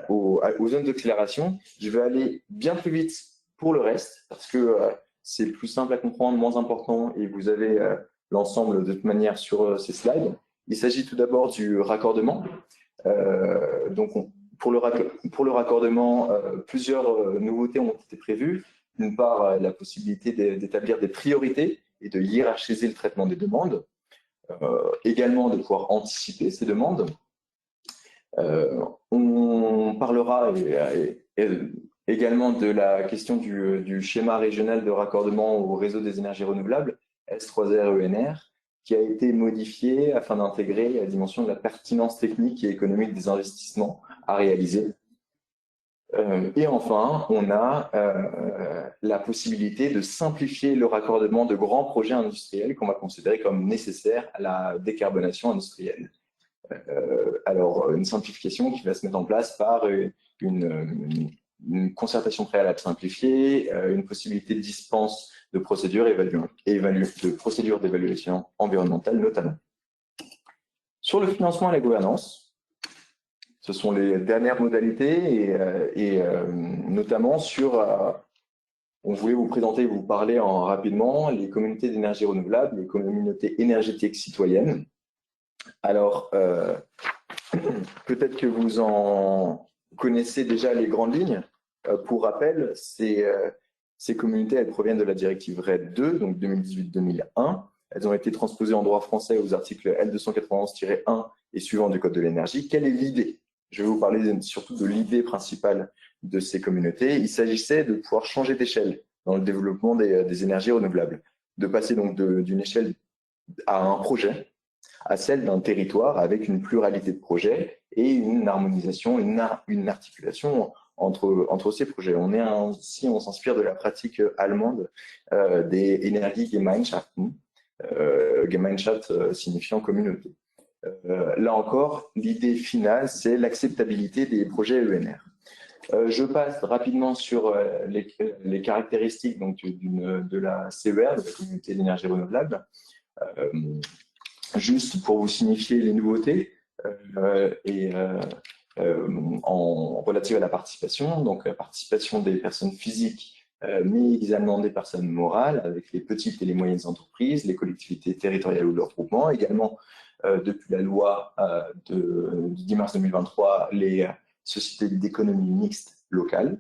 aux zones d'accélération. Je vais aller bien plus vite pour le reste, parce que c'est plus simple à comprendre, moins important, et vous avez l'ensemble de toute manière sur ces slides. Il s'agit tout d'abord du raccordement. Donc, pour le raccordement, plusieurs nouveautés ont été prévues. D'une part, la possibilité d'établir des priorités et de hiérarchiser le traitement des demandes, également de pouvoir anticiper ces demandes. On parlera également de la question du schéma régional de raccordement au réseau des énergies renouvelables, S3R-ENR, qui a été modifié afin d'intégrer la dimension de la pertinence technique et économique des investissements à réaliser. Et enfin, on a la possibilité de simplifier le raccordement de grands projets industriels qu'on va considérer comme nécessaires à la décarbonation industrielle. Alors, une simplification qui va se mettre en place par une concertation préalable simplifiée, une possibilité de dispense de procédures d'évaluation environnementale notamment. Sur le financement et la gouvernance, ce sont les dernières modalités et notamment sur, on voulait vous présenter, vous parler rapidement, les communautés d'énergie renouvelable, les communautés énergétiques citoyennes. Alors, peut-être que vous en connaissez déjà les grandes lignes. Pour rappel, ces communautés, elles proviennent de la directive RED 2, donc 2018-2001. Elles ont été transposées en droit français aux articles L291-1 et suivants du Code de l'énergie. Quelle est l'idée ? Je vais vous parler surtout de l'idée principale de ces communautés. Il s'agissait de pouvoir changer d'échelle dans le développement des énergies renouvelables, de passer donc d'une échelle à un projet, à celle d'un territoire avec une pluralité de projets et une harmonisation, une articulation entre ces projets. Ici, on s'inspire de la pratique allemande des Energiegemeinschaften, Gemeinschaft signifiant communauté. Là encore, l'idée finale, c'est l'acceptabilité des projets ENR. Je passe rapidement sur les caractéristiques donc, de la CER, de la communauté d'énergie renouvelable. Juste pour vous signifier les nouveautés relatives à la participation, donc la participation des personnes physiques, mais également des personnes morales, avec les petites et les moyennes entreprises, les collectivités territoriales ou leurs groupements, également depuis la loi du 10 mars 2023, les sociétés d'économie mixte locale.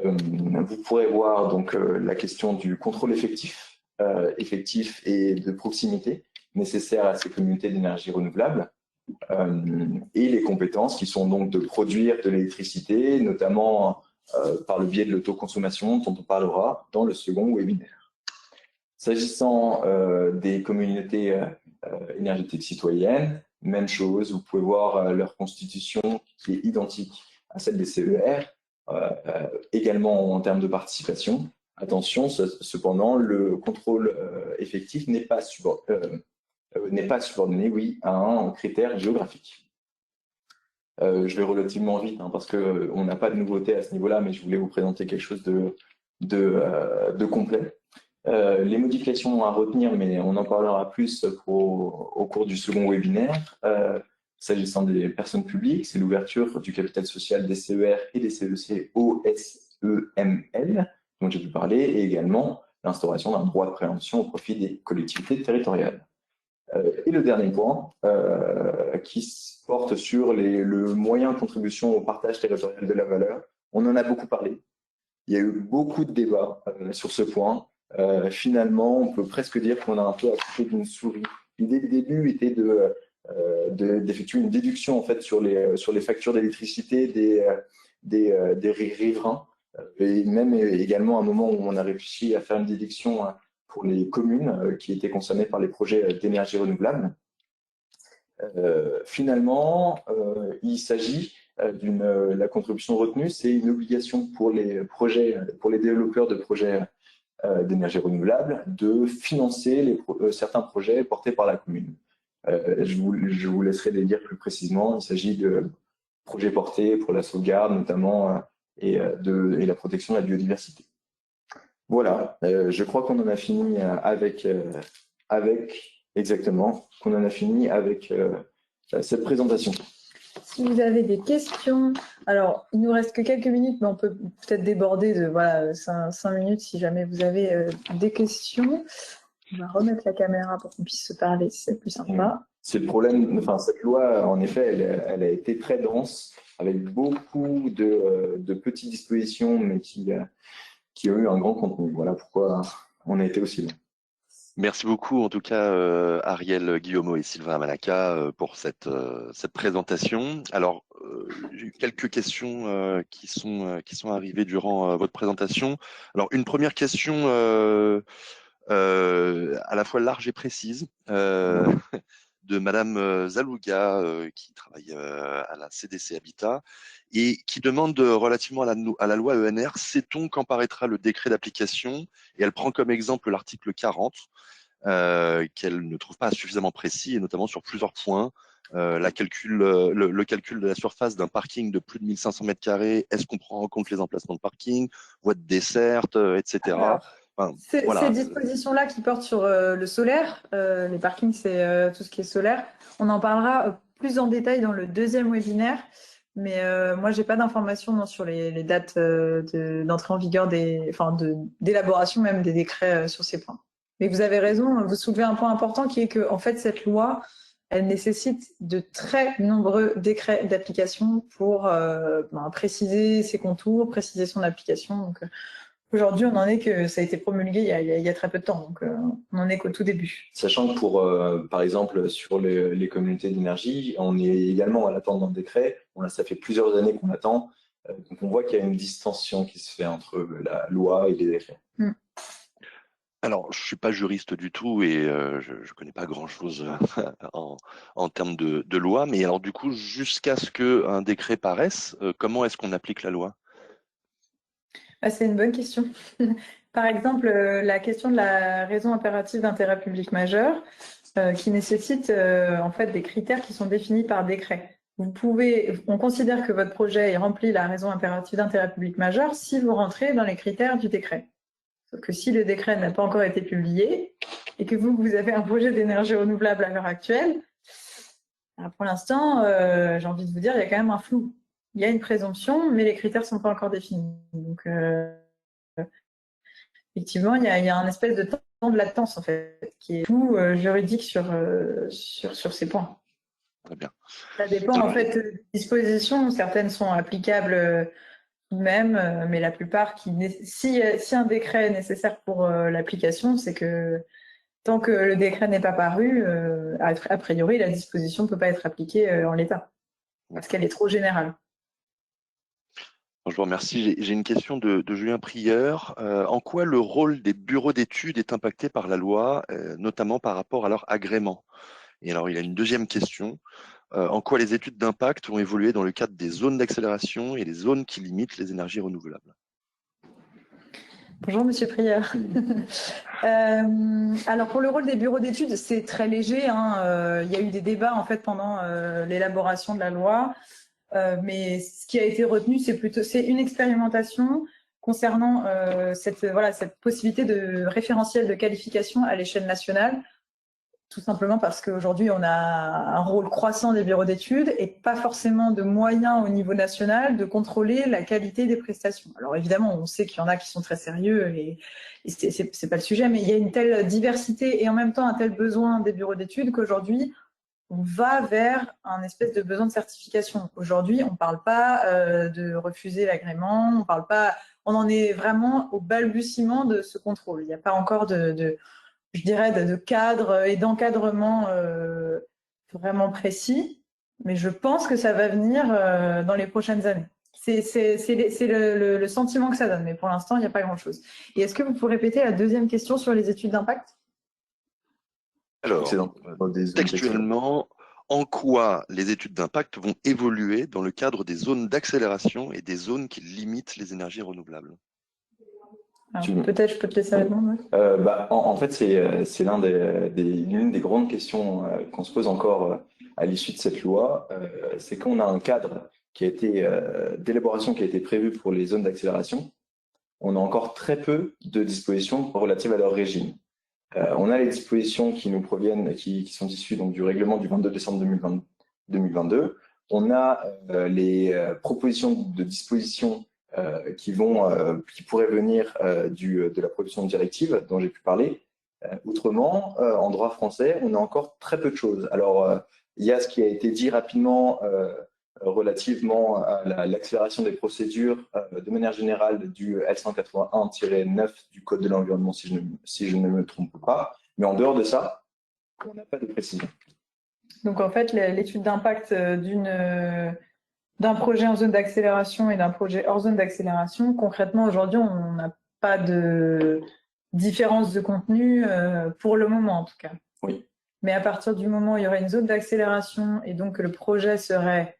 Vous pourrez voir donc la question du contrôle effectif et de proximité nécessaires à ces communautés d'énergie renouvelable et les compétences qui sont donc de produire de l'électricité, notamment par le biais de l'autoconsommation dont on parlera dans le second webinaire. S'agissant des communautés énergétiques citoyennes, même chose, vous pouvez voir leur constitution qui est identique à celle des CER, également en termes de participation. Attention, cependant, le contrôle effectif n'est pas n'est pas subordonnée, oui, à un critère géographique. Je vais relativement vite parce qu'on n'a pas de nouveauté à ce niveau-là, mais je voulais vous présenter quelque chose de complet. Les modifications à retenir, mais on en parlera plus au cours du second webinaire. S'agissant des personnes publiques, c'est l'ouverture du capital social des CER et des CEC au SEML, dont j'ai pu parler, et également l'instauration d'un droit de préemption au profit des collectivités territoriales. Et le dernier point, qui porte sur le moyen de contribution au partage territorial de la valeur. On en a beaucoup parlé. Il y a eu beaucoup de débats sur ce point. Finalement, on peut presque dire qu'on a un peu accouché d'une souris. L'idée du début était d'effectuer une déduction en fait sur les factures d'électricité des riverains, et même également à un moment où on a réfléchi à faire une déduction pour les communes qui étaient concernées par les projets d'énergie renouvelable. Finalement, il s'agit la contribution retenue, c'est une obligation pour les projets, pour les développeurs de projets d'énergie renouvelable de financer certains projets portés par la commune. Je vous laisserai les dire plus précisément. Il s'agit de projets portés pour la sauvegarde notamment et la protection de la biodiversité. Voilà, je crois qu'on en a fini exactement, qu'on en a fini avec cette présentation. Si vous avez des questions, alors il nous reste que quelques minutes, mais on peut peut-être déborder de 5 minutes si jamais vous avez des questions. On va remettre la caméra pour qu'on puisse se parler, c'est plus sympa. C'est le problème, enfin cette loi, en effet, elle a été très dense, avec beaucoup de petites dispositions, mais qui ont eu un grand contenu. Voilà pourquoi on a été aussi long. Merci beaucoup, en tout cas, Ariel Guillaumeau et Sylvain Amalaka pour cette présentation. Alors, j'ai eu quelques questions qui sont arrivées durant votre présentation. Alors, une première question à la fois large et précise de Madame Zalouga, qui travaille à la CDC Habitat et qui demande relativement à la loi ENR, sait-on quand paraîtra le décret d'application? Et elle prend comme exemple l'article 40, qu'elle ne trouve pas suffisamment précis, et notamment sur plusieurs points. Le calcul de la surface d'un parking de plus de 1500 mètres carrés, est-ce qu'on prend en compte les emplacements de parking, voies de desserte, etc. Enfin, ces dispositions-là qui portent sur le solaire, les parkings, c'est tout ce qui est solaire. On en parlera plus en détail dans le deuxième webinaire. Mais moi, j'ai pas d'informations sur les dates d'entrée en vigueur d'élaboration même des décrets sur ces points. Mais vous avez raison, vous soulevez un point important qui est que, en fait, cette loi, elle nécessite de très nombreux décrets d'application pour préciser ses contours, préciser son application. Donc, aujourd'hui, on en est que ça a été promulgué il y a très peu de temps, donc on en est qu'au tout début. Sachant que par exemple, sur les communautés d'énergie, on est également à l'attente d'un décret. Ça fait plusieurs années qu'on attend. Donc on voit qu'il y a une distension qui se fait entre la loi et les décrets. Alors, je ne suis pas juriste du tout et je ne connais pas grand-chose en termes de loi, mais alors du coup, jusqu'à ce qu'un décret paraisse, comment est-ce qu'on applique la loi? C'est une bonne question. Par exemple, la question de la raison impérative d'intérêt public majeur, qui nécessite en fait des critères qui sont définis par décret. On considère que votre projet remplit la raison impérative d'intérêt public majeur si vous rentrez dans les critères du décret. Sauf que si le décret n'a pas encore été publié et que vous avez un projet d'énergie renouvelable à l'heure actuelle, pour l'instant, j'ai envie de vous dire, il y a quand même un flou. Il y a une présomption, mais les critères ne sont pas encore définis. Donc, effectivement, il y a un espèce de temps de latence, en fait, qui est tout juridique sur ces points. Très bien. Ça dépend, en fait, des dispositions. Certaines sont applicables tout de même, mais la plupart, si un décret est nécessaire pour l'application, c'est que tant que le décret n'est pas paru, a priori, la disposition ne peut pas être appliquée en l'état, parce qu'elle est trop générale. Je vous remercie. J'ai une question de Julien Prieur. En quoi le rôle des bureaux d'études est impacté par la loi, notamment par rapport à leur agrément? Et alors, il a une deuxième question. En quoi les études d'impact ont évolué dans le cadre des zones d'accélération et les zones qui limitent les énergies renouvelables? Bonjour, Monsieur Prieur. Alors, pour le rôle des bureaux d'études, c'est très léger, hein. Il y a eu des débats en fait pendant l'élaboration de la loi, mais ce qui a été retenu, c'est une expérimentation concernant cette possibilité de référentiel de qualification à l'échelle nationale. Tout simplement parce qu'aujourd'hui, on a un rôle croissant des bureaux d'études et pas forcément de moyens au niveau national de contrôler la qualité des prestations. Alors évidemment, on sait qu'il y en a qui sont très sérieux et c'est pas le sujet, mais il y a une telle diversité et en même temps un tel besoin des bureaux d'études qu'aujourd'hui, on va vers un espèce de besoin de certification. Aujourd'hui, on ne parle pas de refuser l'agrément, on en est vraiment au balbutiement de ce contrôle. Il n'y a pas encore je dirais, de cadre et d'encadrement vraiment précis, mais je pense que ça va venir dans les prochaines années. C'est le sentiment que ça donne, mais pour l'instant, il n'y a pas grand-chose. Et est-ce que vous pouvez répéter la deuxième question sur les études d'impact? Alors, textuellement, en quoi les études d'impact vont évoluer dans le cadre des zones d'accélération et des zones qui limitent les énergies renouvelables? Peut-être je peux te laisser répondre. En fait, c'est l'une des grandes questions qu'on se pose encore à l'issue de cette loi. C'est qu'on a un cadre qui a été d'élaboration qui a été prévu pour les zones d'accélération. On a encore très peu de dispositions relatives à leur régime. On a les dispositions qui nous proviennent, qui sont issues donc, du règlement du 22 décembre 2022. On a les propositions de dispositions qui pourraient venir de la production de directive dont j'ai pu parler. Autrement, en droit français, on a encore très peu de choses. Alors, il y a ce qui a été dit rapidement relativement à l'accélération des procédures de manière générale du L181-9 du Code de l'environnement, si je ne me trompe pas. Mais en dehors de ça, on n'a pas de précision. Donc, en fait, l'étude d'impact d'un projet en zone d'accélération et d'un projet hors zone d'accélération, concrètement, aujourd'hui, on n'a pas de différence de contenu pour le moment, en tout cas. Oui. Mais à partir du moment où il y aurait une zone d'accélération et donc que le projet serait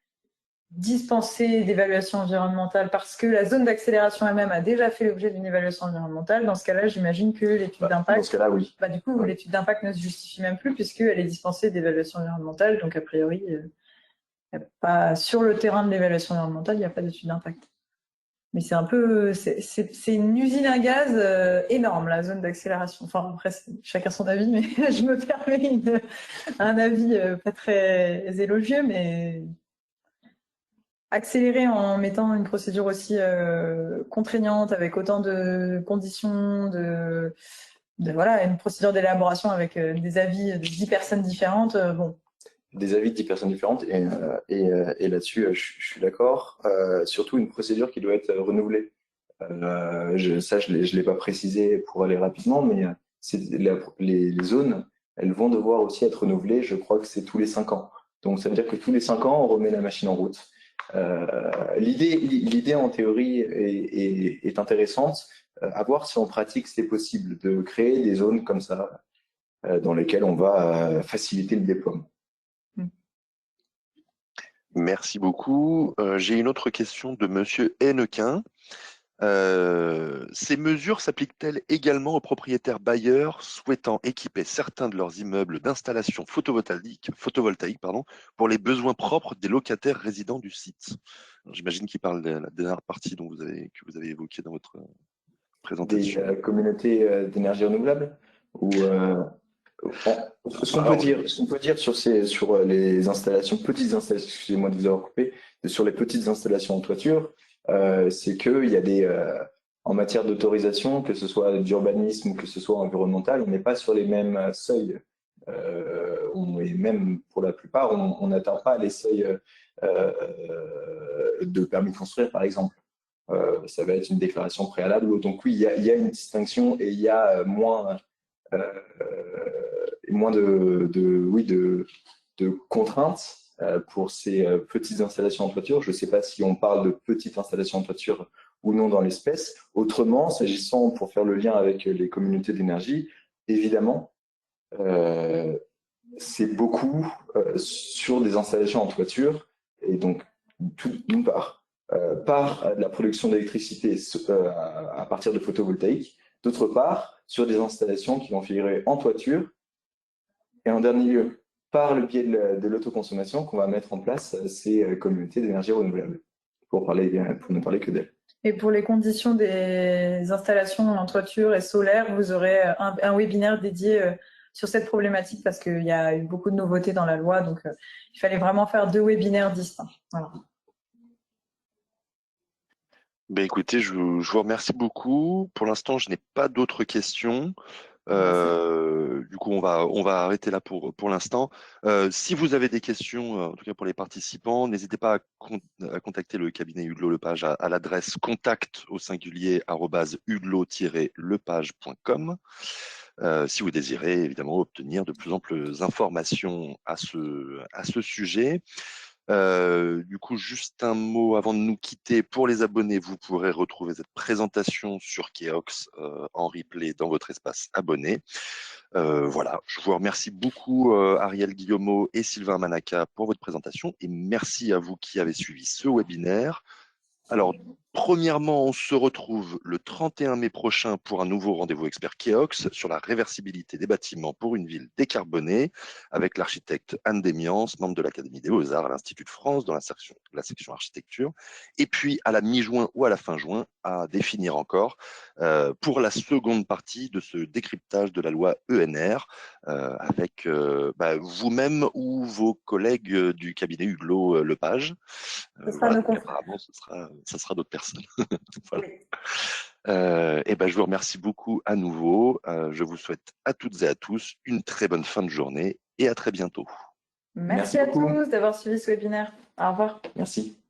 dispensé d'évaluation environnementale parce que la zone d'accélération elle-même a déjà fait l'objet d'une évaluation environnementale, dans ce cas-là, j'imagine que l'étude d'impact... Dans ce cas-là, oui. Du coup, l'étude d'impact ne se justifie même plus puisqu'elle est dispensée d'évaluation environnementale, donc a priori... pas sur le terrain de l'évaluation environnementale, il n'y a pas d'étude d'impact. Mais c'est un peu, c'est une usine à gaz énorme, la zone d'accélération. Enfin, après, chacun son avis, mais je me permets un avis pas très élogieux, mais accélérer en mettant une procédure aussi contraignante, avec autant de conditions, voilà, une procédure d'élaboration avec des avis de 10 personnes différentes, bon. Des avis de 10 personnes différentes et là-dessus, je suis d'accord. Surtout une procédure qui doit être renouvelée. Je l'ai pas précisé pour aller rapidement, mais les zones, elles vont devoir aussi être renouvelées. Je crois que c'est tous les 5 ans. Donc ça veut dire que tous les 5 ans, on remet la machine en route. L'idée en théorie est intéressante. À voir si en pratique c'est possible de créer des zones comme ça dans lesquelles on va faciliter le déploiement. Merci beaucoup. J'ai une autre question de Monsieur Hennequin. Ces mesures s'appliquent-elles également aux propriétaires bailleurs souhaitant équiper certains de leurs immeubles d'installations photovoltaïques, pour les besoins propres des locataires résidents du site? J'imagine qu'il parle de la dernière partie que vous avez évoquée dans votre présentation. Des communautés d'énergie renouvelable ou ce qu'on peut dire sur les installations, petites installations, excusez-moi de vous avoir coupé, sur les petites installations en toiture, c'est qu'il y a en matière d'autorisation, que ce soit d'urbanisme ou que ce soit environnemental, on n'est pas sur les mêmes seuils. Et même pour la plupart, on n'atteint pas les seuils de permis de construire, par exemple. Ça va être une déclaration préalable. Donc oui, il y a une distinction et il y a moins de contraintes pour ces petites installations en toiture. Je ne sais pas si on parle de petites installations en toiture ou non dans l'espèce. Autrement, s'agissant, pour faire le lien avec les communautés d'énergie, évidemment, c'est beaucoup sur des installations en toiture. Et donc, d'une part, par de la production d'électricité à partir de photovoltaïque, d'autre part, sur des installations qui vont figurer en toiture, et en dernier lieu, par le biais de l'autoconsommation, qu'on va mettre en place ces communautés d'énergie renouvelable, pour ne parler que d'elles. Et pour les conditions des installations en toiture et solaire, vous aurez un webinaire dédié sur cette problématique parce qu'il y a eu beaucoup de nouveautés dans la loi, donc il fallait vraiment faire 2 webinaires distincts. Voilà. Ben écoutez, je vous remercie beaucoup. Pour l'instant, je n'ai pas d'autres questions. Du coup, on va arrêter là pour l'instant. Si vous avez des questions, en tout cas pour les participants, n'hésitez pas à contacter le cabinet Hudelot Lepage à l'adresse contact@hudelot-lepage.com. Si vous désirez évidemment obtenir de plus amples informations à ce sujet. Du coup, juste un mot avant de nous quitter. Pour les abonnés, vous pourrez retrouver cette présentation sur Keox en replay dans votre espace abonné. Voilà, je vous remercie beaucoup Ariel Guillaumeau et Sylvain Manaka pour votre présentation et merci à vous qui avez suivi ce webinaire. Alors, premièrement, on se retrouve le 31 mai prochain pour un nouveau rendez-vous expert Keox sur la réversibilité des bâtiments pour une ville décarbonée avec l'architecte Anne Démiance, membre de l'Académie des Beaux-Arts à l'Institut de France dans la section architecture. Et puis, à la mi-juin ou à la fin juin, à définir encore pour la seconde partie de ce décryptage de la loi ENR avec vous-même ou vos collègues du cabinet Hudelot Lepage. Voilà, apparemment, ça sera d'autres personnes. Voilà. Oui. Et ben, je vous remercie beaucoup à nouveau. Je vous souhaite à toutes et à tous une très bonne fin de journée et à très bientôt. Merci à tous d'avoir suivi ce webinaire. Au revoir. Merci.